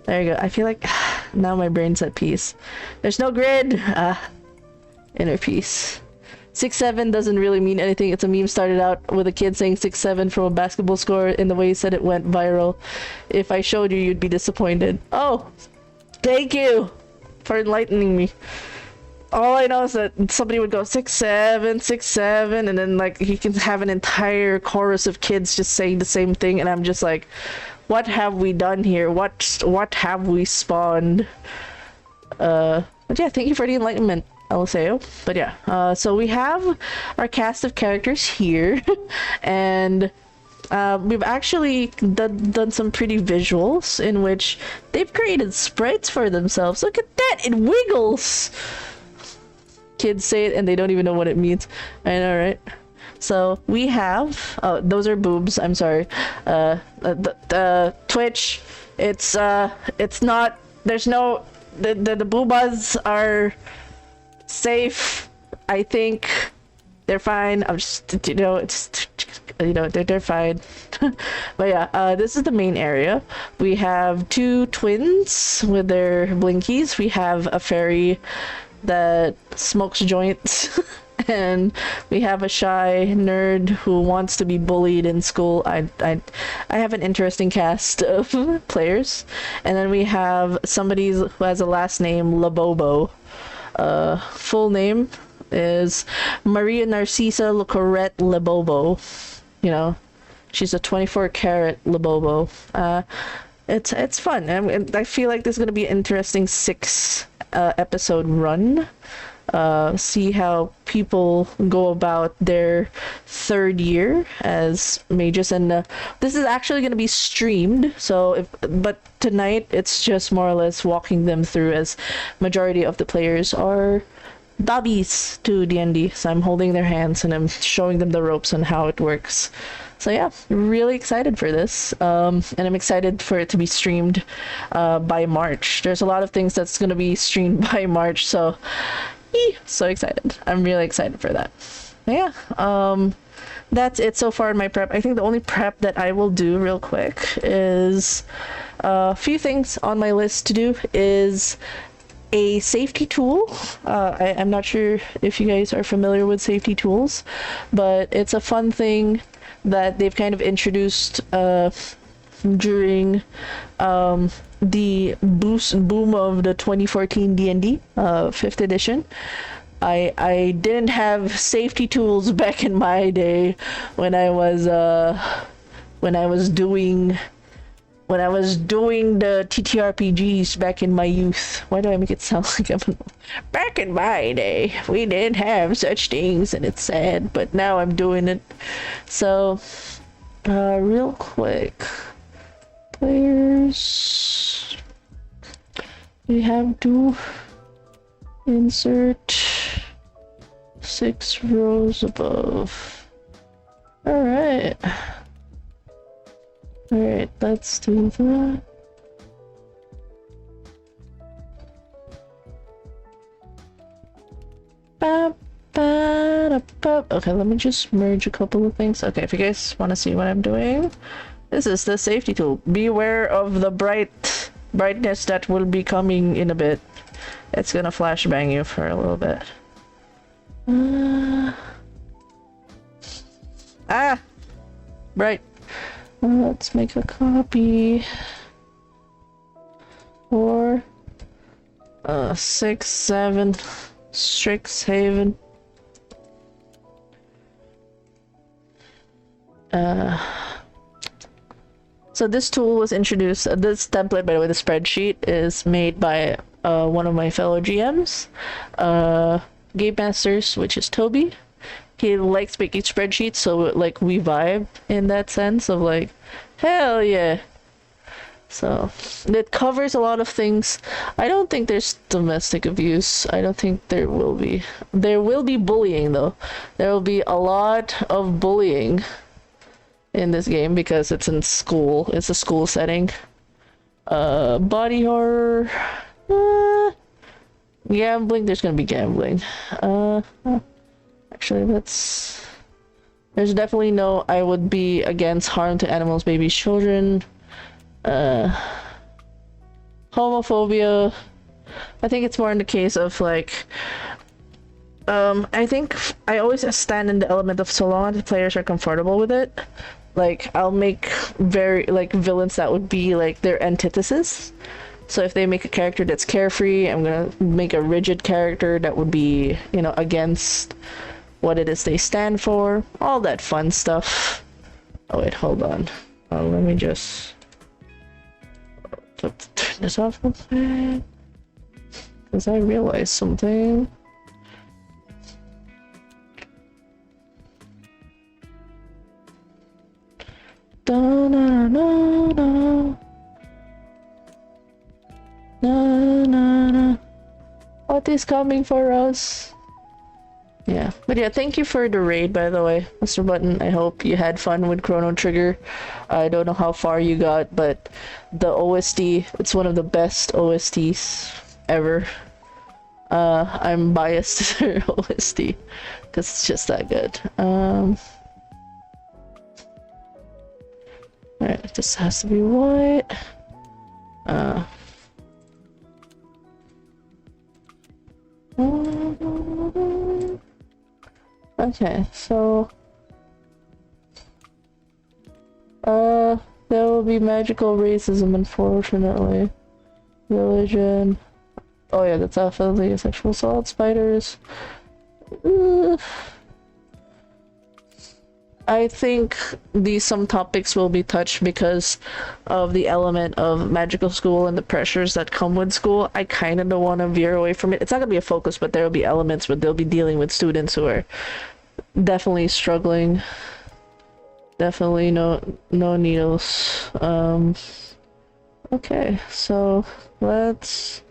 There you go. I feel like now my brain's at peace. There's no grid. Inner peace. 6-7 doesn't really mean anything. It's a meme started out with a kid saying 6-7 from a basketball score, in the way he said it went viral. If I showed you, you'd be disappointed. Oh, thank you for enlightening me. All I know is that somebody would go 6-7, 6-7, and then like he can have an entire chorus of kids just saying the same thing, and I'm just like, what have we done here? What have we spawned? But yeah, thank you for the enlightenment, LSAO. But yeah, so we have our cast of characters here, and we've actually done some pretty visuals in which they've created sprites for themselves. Look at that, it wiggles! Kids say it and they don't even know what it means. I know, right? So we have, oh, those are boobs, I'm sorry. Twitch, it's not, there's no, the boobas are safe, I think. They're fine. I'm just, you know, it's, you know, they're fine. But yeah, this is the main area. We have 2 twins with their blinkies. We have a fairy that smokes joints. And we have a shy nerd who wants to be bullied in school. I have an interesting cast of players. And then we have somebody who has a last name Labobo. Full name is Maria Narcisa Lucorette Labobo. You know, she's a 24-karat Labobo. It's fun. I feel like there's gonna be an interesting 6 episode run. see how people go about their third year as mages. And this is actually going to be streamed, so but tonight it's just more or less walking them through, as majority of the players are dobbies to D&D, so I'm holding their hands and I'm showing them the ropes and how it works. So yeah, really excited for this, and I'm excited for it to be streamed by March. There's a lot of things that's going to be streamed by March, so so excited. I'm really excited for that. Yeah, that's it so far in my prep. I think the only prep that I will do real quick is a few things on my list to do is a safety tool. I'm not sure if you guys are familiar with safety tools, but it's a fun thing that they've kind of introduced during the boom of the 2014 D&D 5th edition. I didn't have safety tools back in my day when I was doing the Ttrpgs back in my youth. Why do I make it sound like I'm back in my day? We didn't have such things, and it's sad, but now I'm doing it. So, real quick, players, we have to insert 6 rows above. Alright. Alright, let's do that. Okay, let me just merge a couple of things. Okay, if you guys want to see what I'm doing, this is the safety tool. Beware of the brightness that will be coming in a bit. It's gonna flashbang you for a little bit. Right. Let's make a copy for 6-7 Strixhaven. So this tool was introduced, this template, by the way, the spreadsheet is made by one of my fellow GMs, Game Masters, which is Toby. He likes making spreadsheets, so like we vibe in that sense of like, hell yeah. So it covers a lot of things. I don't think there's domestic abuse. I don't think there will be. There will be bullying though. There will be a lot of bullying in this game because it's in school. It's a school setting. Body horror. Gambling. There's gonna be gambling. Actually, there's definitely no, I would be against harm to animals, babies, children. Homophobia. I think it's more in the case of like, I think I always stand in the element of so long as the players are comfortable with it. Like, I'll make villains that would be like their antithesis. So if they make a character that's carefree, I'm gonna make a rigid character that would be, you know, against what it is they stand for, all that fun stuff. Oh wait, hold on. Let me just turn this off real quick, because I realized something. Da na na na na na na. What is coming for us? Yeah, but yeah, thank you for the raid, by the way, Mr. Button. I hope you had fun with Chrono Trigger. I don't know how far you got, but the OST, it's one of the best OSTs ever. I'm biased to their OST, because it's just that good. Alright, this has to be white. Okay, so there will be magical racism, unfortunately. Religion. Oh yeah, that's definitely sexual assault. Spiders. I think some topics will be touched because of the element of magical school and the pressures that come with school. I kind of don't want to veer away from it. It's not going to be a focus, but there will be elements where they'll be dealing with students who are definitely struggling. Definitely no needles. Okay, so let's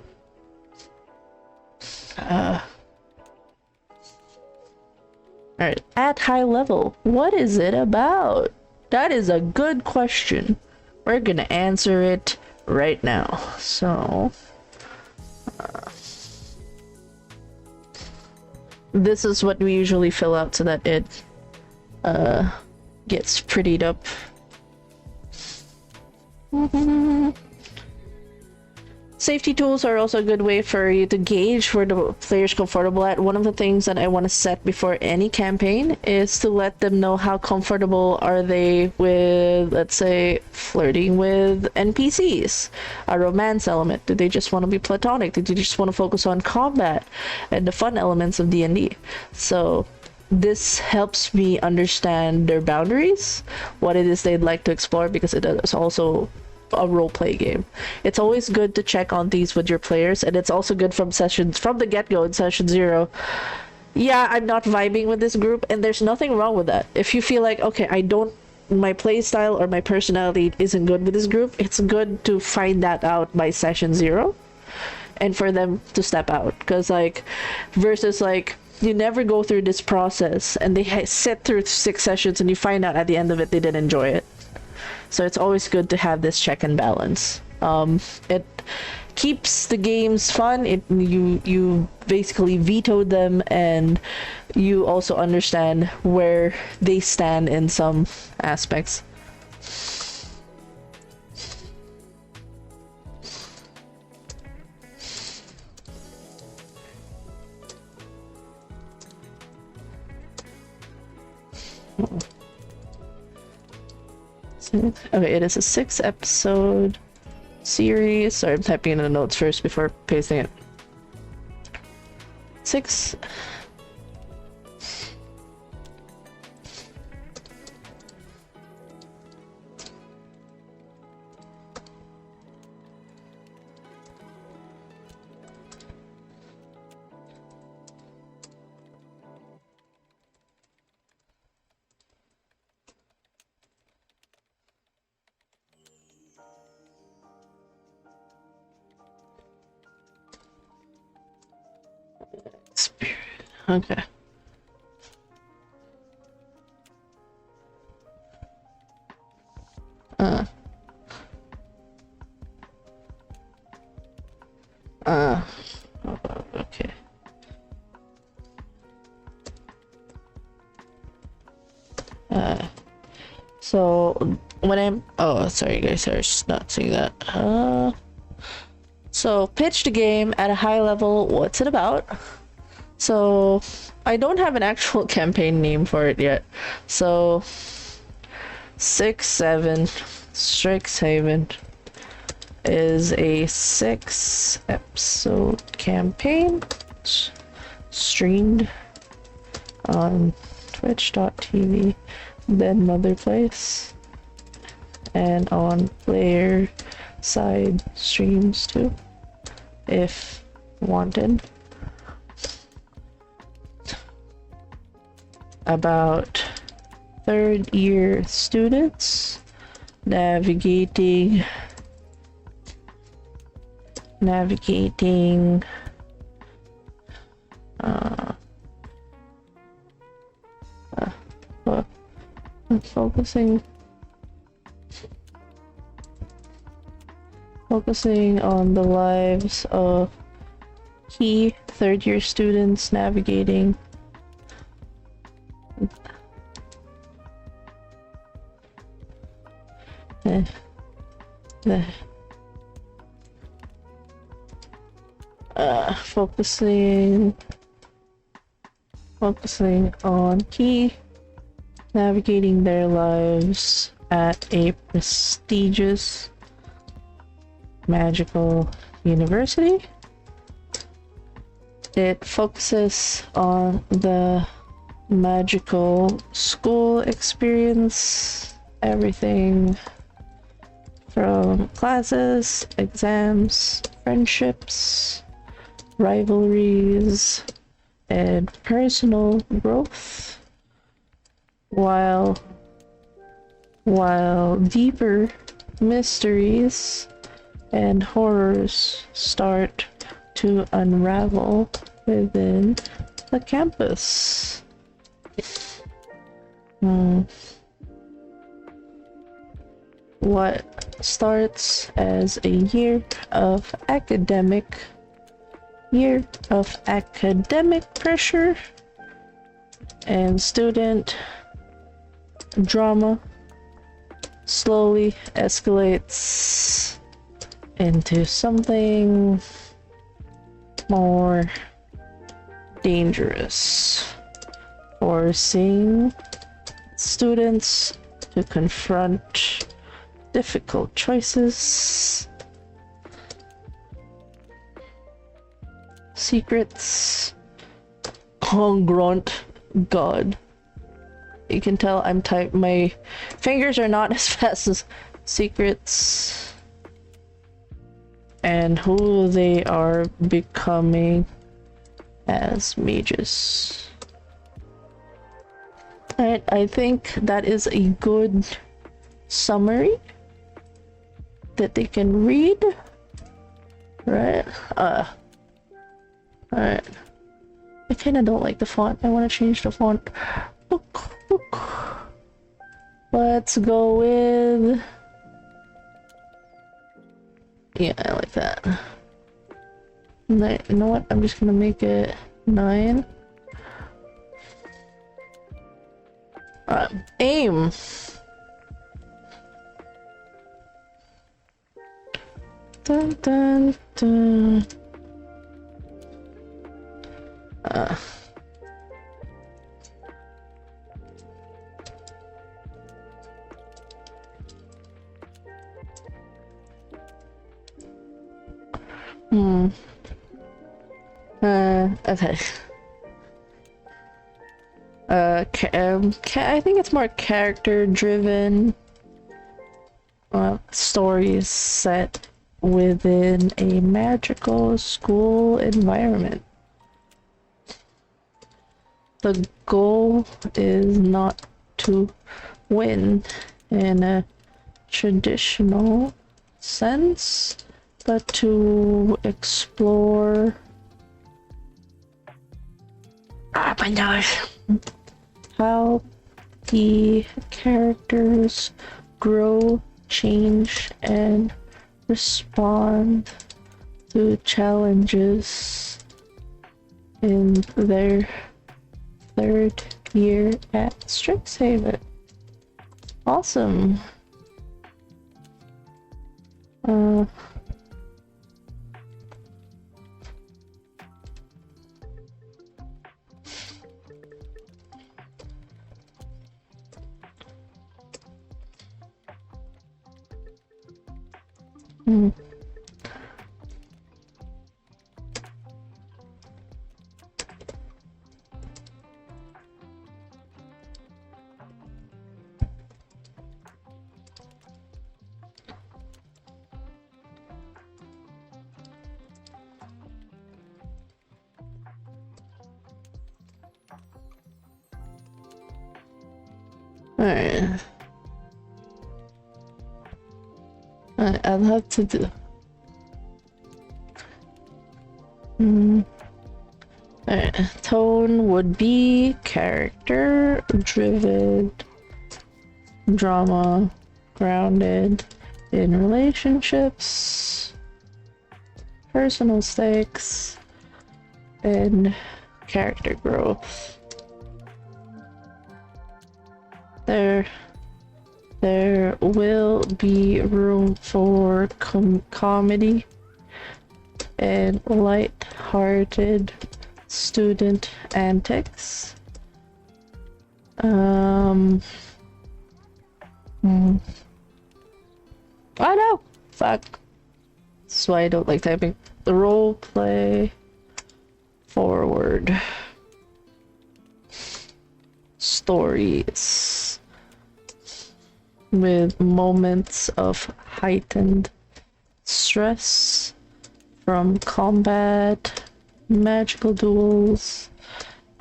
Alright, at high level, what is it about? That is a good question. We're gonna answer it right now. So, this is what we usually fill out so that it gets prettied up. Safety tools are also a good way for you to gauge where the player's comfortable at. One of the things that I want to set before any campaign is to let them know how comfortable are they with, let's say, flirting with NPCs. A romance element. Do they just want to be platonic? Do they just want to focus on combat and the fun elements of D&D? So this helps me understand their boundaries, what it is they'd like to explore, because it is also a role-play game. It's always good to check on these with your players, and it's also good from the get-go in session 0. Yeah, I'm not vibing with this group, and there's nothing wrong with that. If you feel like, okay, my play style or my personality isn't good with this group, it's good to find that out by session 0 and for them to step out. Because versus you never go through this process and they sit through 6 sessions and you find out at the end of it they didn't enjoy it. So it's always good to have this check and balance. It keeps the games fun. You basically vetoed them, and you also understand where they stand in some aspects. Okay, it is a 6-episode series. Sorry, I'm typing in the notes first before pasting it. 6. Spirit. Okay. Okay. So when sorry guys, I was not seeing that. So pitch the game at a high level. What's it about? So I don't have an actual campaign name for it yet. So 6-7 Strixhaven is a 6-episode campaign streamed on Twitch.tv, then Mother Place, and on player side streams too, if wanted. About third-year students navigating focusing on the lives of key third-year students navigating focusing on key navigating their lives at a prestigious magical university. It focuses on the magical school experience, everything from classes, exams, friendships, rivalries, and personal growth, while deeper mysteries and horrors start to unravel within the campus. What starts as a year of academic pressure and student drama slowly escalates into something more dangerous, forcing students to confront difficult choices, secrets, congruent. God, you can tell my fingers are not as fast as secrets, and who they are becoming as mages. Alright, I think that is a good summary that they can read. Right? Alright. I kinda don't like the font. I wanna change the font. Book. Let's go with... Yeah, I like that. You know what? I'm just gonna make it 9. Aim! Dun dun dun. Okay. I think it's more character-driven stories set within a magical school environment. The goal is not to win in a traditional sense, but to explore my nose. How the characters grow, change, and respond to challenges in their 3rd year at Strixhaven. Awesome. Alright. I'll have to do... Alright. Tone would be character-driven, drama, grounded in relationships, personal stakes, and character growth. There will be room for comedy and light-hearted student antics. I know! Fuck. That's why I don't like typing. The role play forward. stories with moments of heightened stress from combat, magical duels,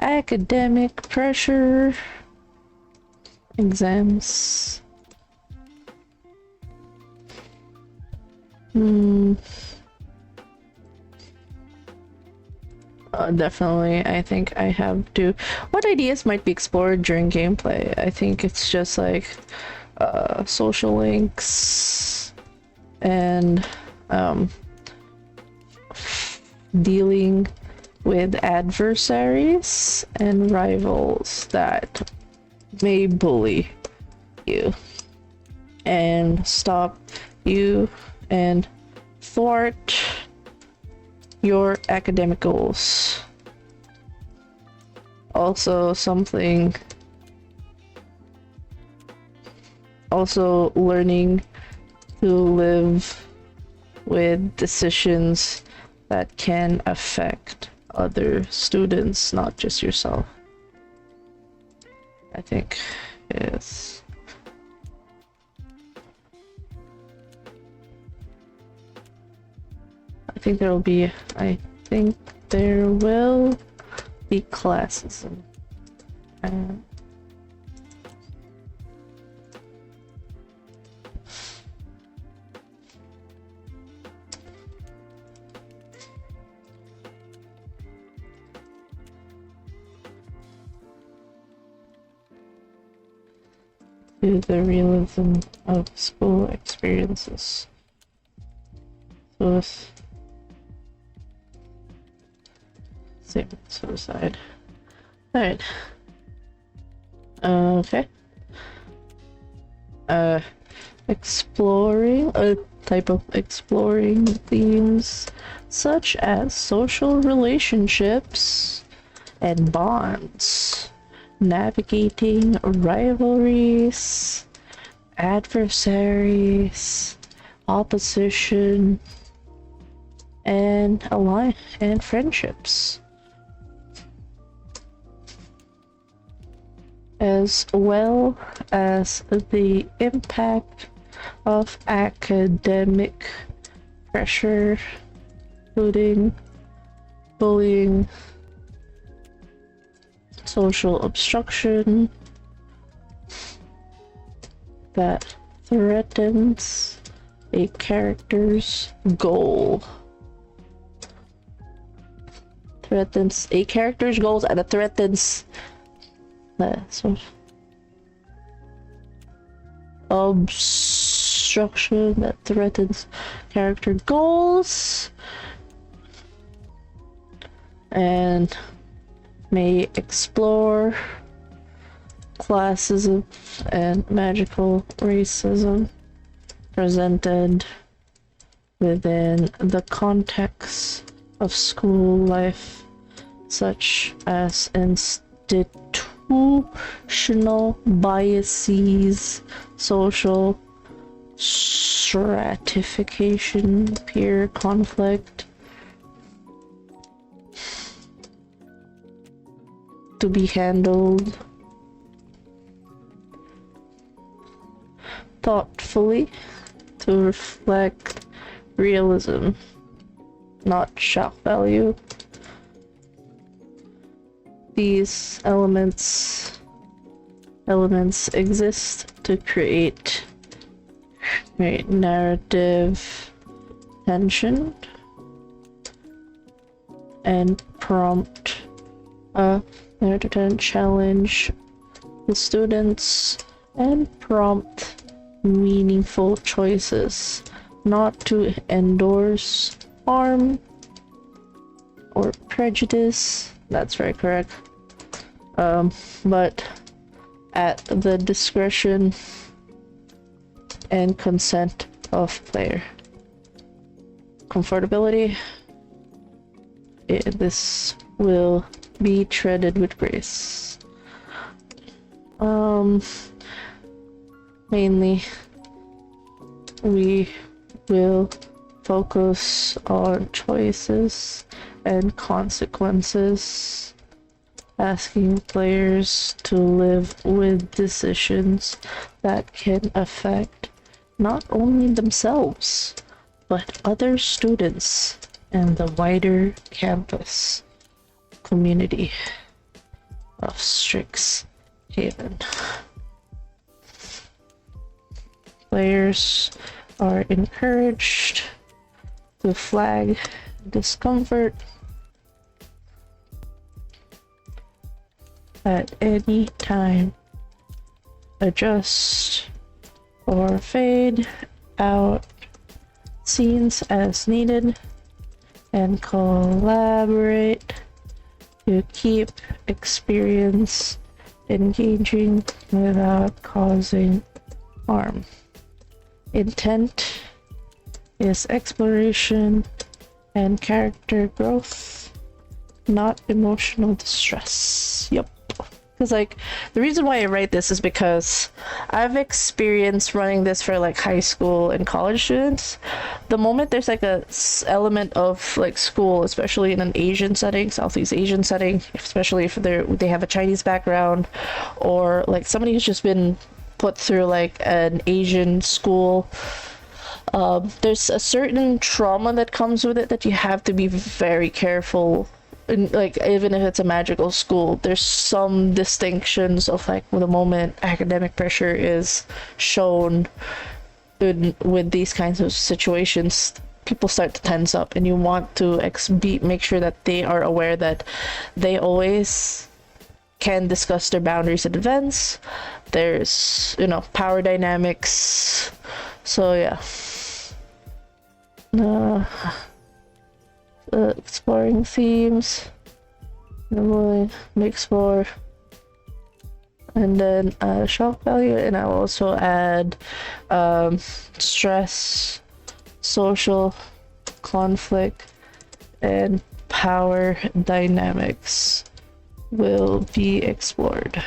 academic pressure, exams. Definitely, I think I have to. What ideas might be explored during gameplay? I think it's just like social links and dealing with adversaries and rivals that may bully you and stop you and thwart your academic goals. Also learning to live with decisions that can affect other students, not just yourself. I think is I think there will be classism. To the realism of school experiences. So suicide. Alright. Okay. Exploring a type of exploring themes such as social relationships and bonds, navigating rivalries, adversaries, opposition, and friendships, as well as the impact of academic pressure, including bullying, social obstruction that threatens a character's goal. Threatens a character's goals and it threatens obstruction that threatens character goals and may explore classism and magical racism presented within the context of school life, such as institutional biases, social stratification, peer conflict, to be handled thoughtfully to reflect realism, not shock value. These elements exist to create narrative tension and prompt challenge the students and prompt meaningful choices, not to endorse harm or prejudice. That's very correct. But at the discretion and consent of player. Comfortability. This will be treaded with grace. Mainly, we will focus on choices and consequences asking players to live with decisions that can affect not only themselves, but other students and the wider campus community of Strixhaven. Players are encouraged to flag discomfort at any time, adjust or fade out scenes as needed, and collaborate to keep experience engaging without causing harm. Intent is exploration and character growth, not emotional distress. Yep. Because, like, the reason why I write this is because I've experienced running this for, like, high school and college students. The moment there's, like, a element of, like, school, especially in an Asian setting, Southeast Asian setting, especially if they have a Chinese background, or, like, somebody who's just been put through, like, an Asian school, there's a certain trauma that comes with it that you have to be very careful. And, like, even if it's a magical school, there's some distinctions of, like, the moment academic pressure is shown with these kinds of situations, people start to tense up, and you want to make sure that they are aware that they always can discuss their boundaries in advance. There's, you know, power dynamics. So yeah. Exploring themes, explore, and then shock value, and I'll also add stress, social conflict, and power dynamics will be explored.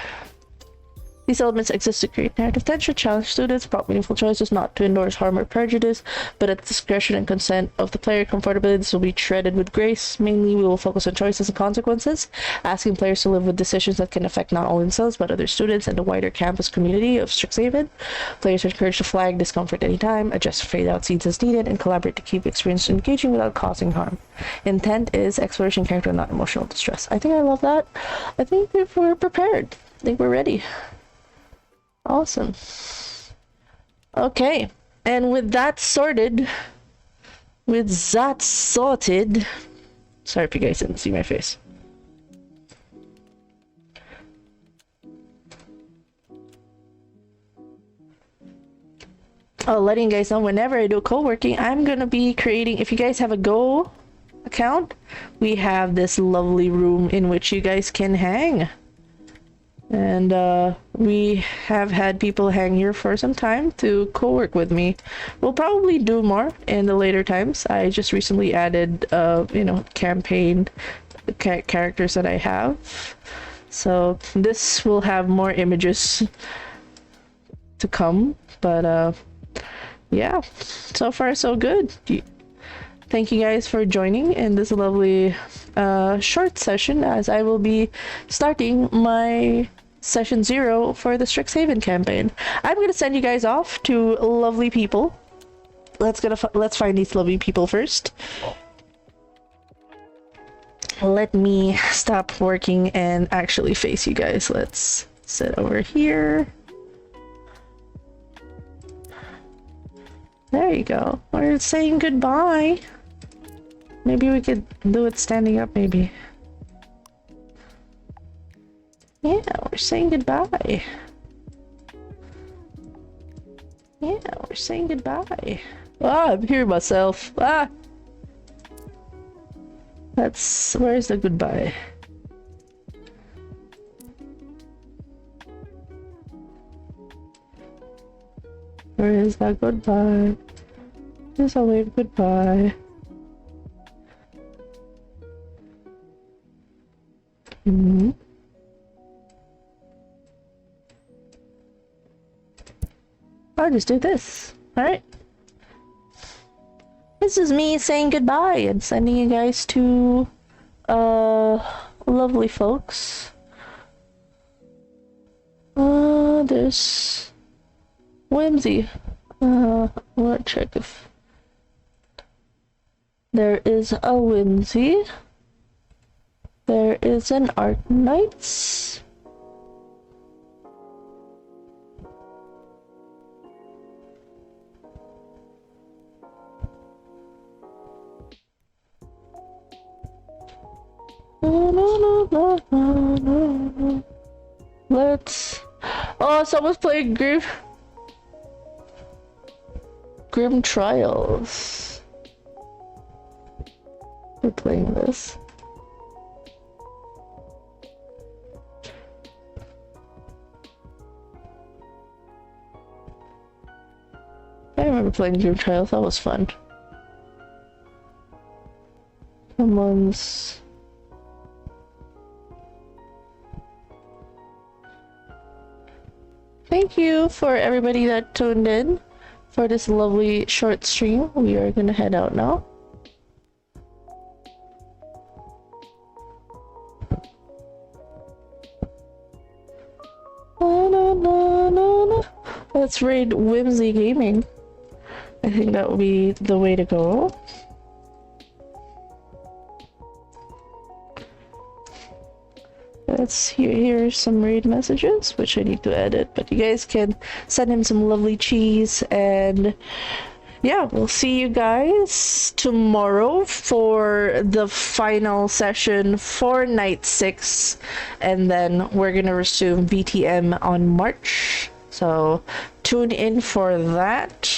These elements exist to create narrative tension, challenge students, prompt meaningful choices, not to endorse harm or prejudice, but at the discretion and consent of the player. Comfortability, this will be treaded with grace. Mainly, we will focus on choices and consequences, asking players to live with decisions that can affect not only themselves, but other students and the wider campus community of Strixhaven. Players are encouraged to flag discomfort anytime, adjust fade out scenes as needed, and collaborate to keep experience engaging without causing harm. Intent is exploration, character, not emotional distress. I think I love that. I think if we're prepared, I think we're ready. Awesome. Okay, and with that sorted, sorry if you guys didn't see my face. Oh, letting you guys know, whenever I do co-working, I'm gonna be creating, if you guys have a Go account, we have this lovely room in which you guys can hang. And we have had people hang here for some time to co-work with me. We'll probably do more in the later times. I just recently added you know, campaign characters that I have, so this will have more images to come. But yeah, so far so good. Thank you guys for joining in this lovely short session, as I will be starting my session 0 for the Strixhaven campaign. I'm gonna send you guys off to lovely people. Let's find these lovely people first. Let me stop working and actually face you guys. Let's sit over here. There you go. We're saying goodbye. Maybe we could do it standing up, maybe. Yeah, we're saying goodbye. Yeah, we're saying goodbye. Ah, I'm hearing myself. Ah! Where's the goodbye? Where is that goodbye? There's a wave goodbye. I'll just do this. Alright. This is me saying goodbye and sending you guys to lovely folks. there's Whimsy. I wanna check if there is a Whimsy. There is an Art Knights. Let's. Oh, someone's playing Grim Trials. They're playing this. I remember playing Grim Trials. That was fun. Someone's. Thank you for everybody that tuned in for this lovely short stream. We are gonna head out now. Let's raid Whimsy Gaming. I think that would be the way to go. Let's hear some raid messages, which I need to edit, but you guys can send him some lovely cheese, and yeah, we'll see you guys tomorrow for the final session for night 6, and then we're gonna resume VTM on March, so tune in for that.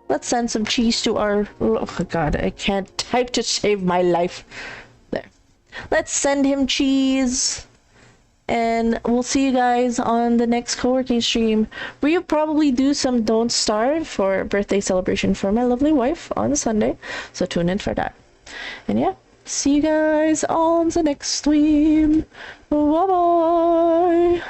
Let's send some cheese to our... Oh god, I can't type to save my life. There. Let's send him cheese. And we'll see you guys on the next co-working stream. We'll probably do some Don't Starve for birthday celebration for my lovely wife on Sunday. So tune in for that. And yeah, see you guys on the next stream. Bye bye.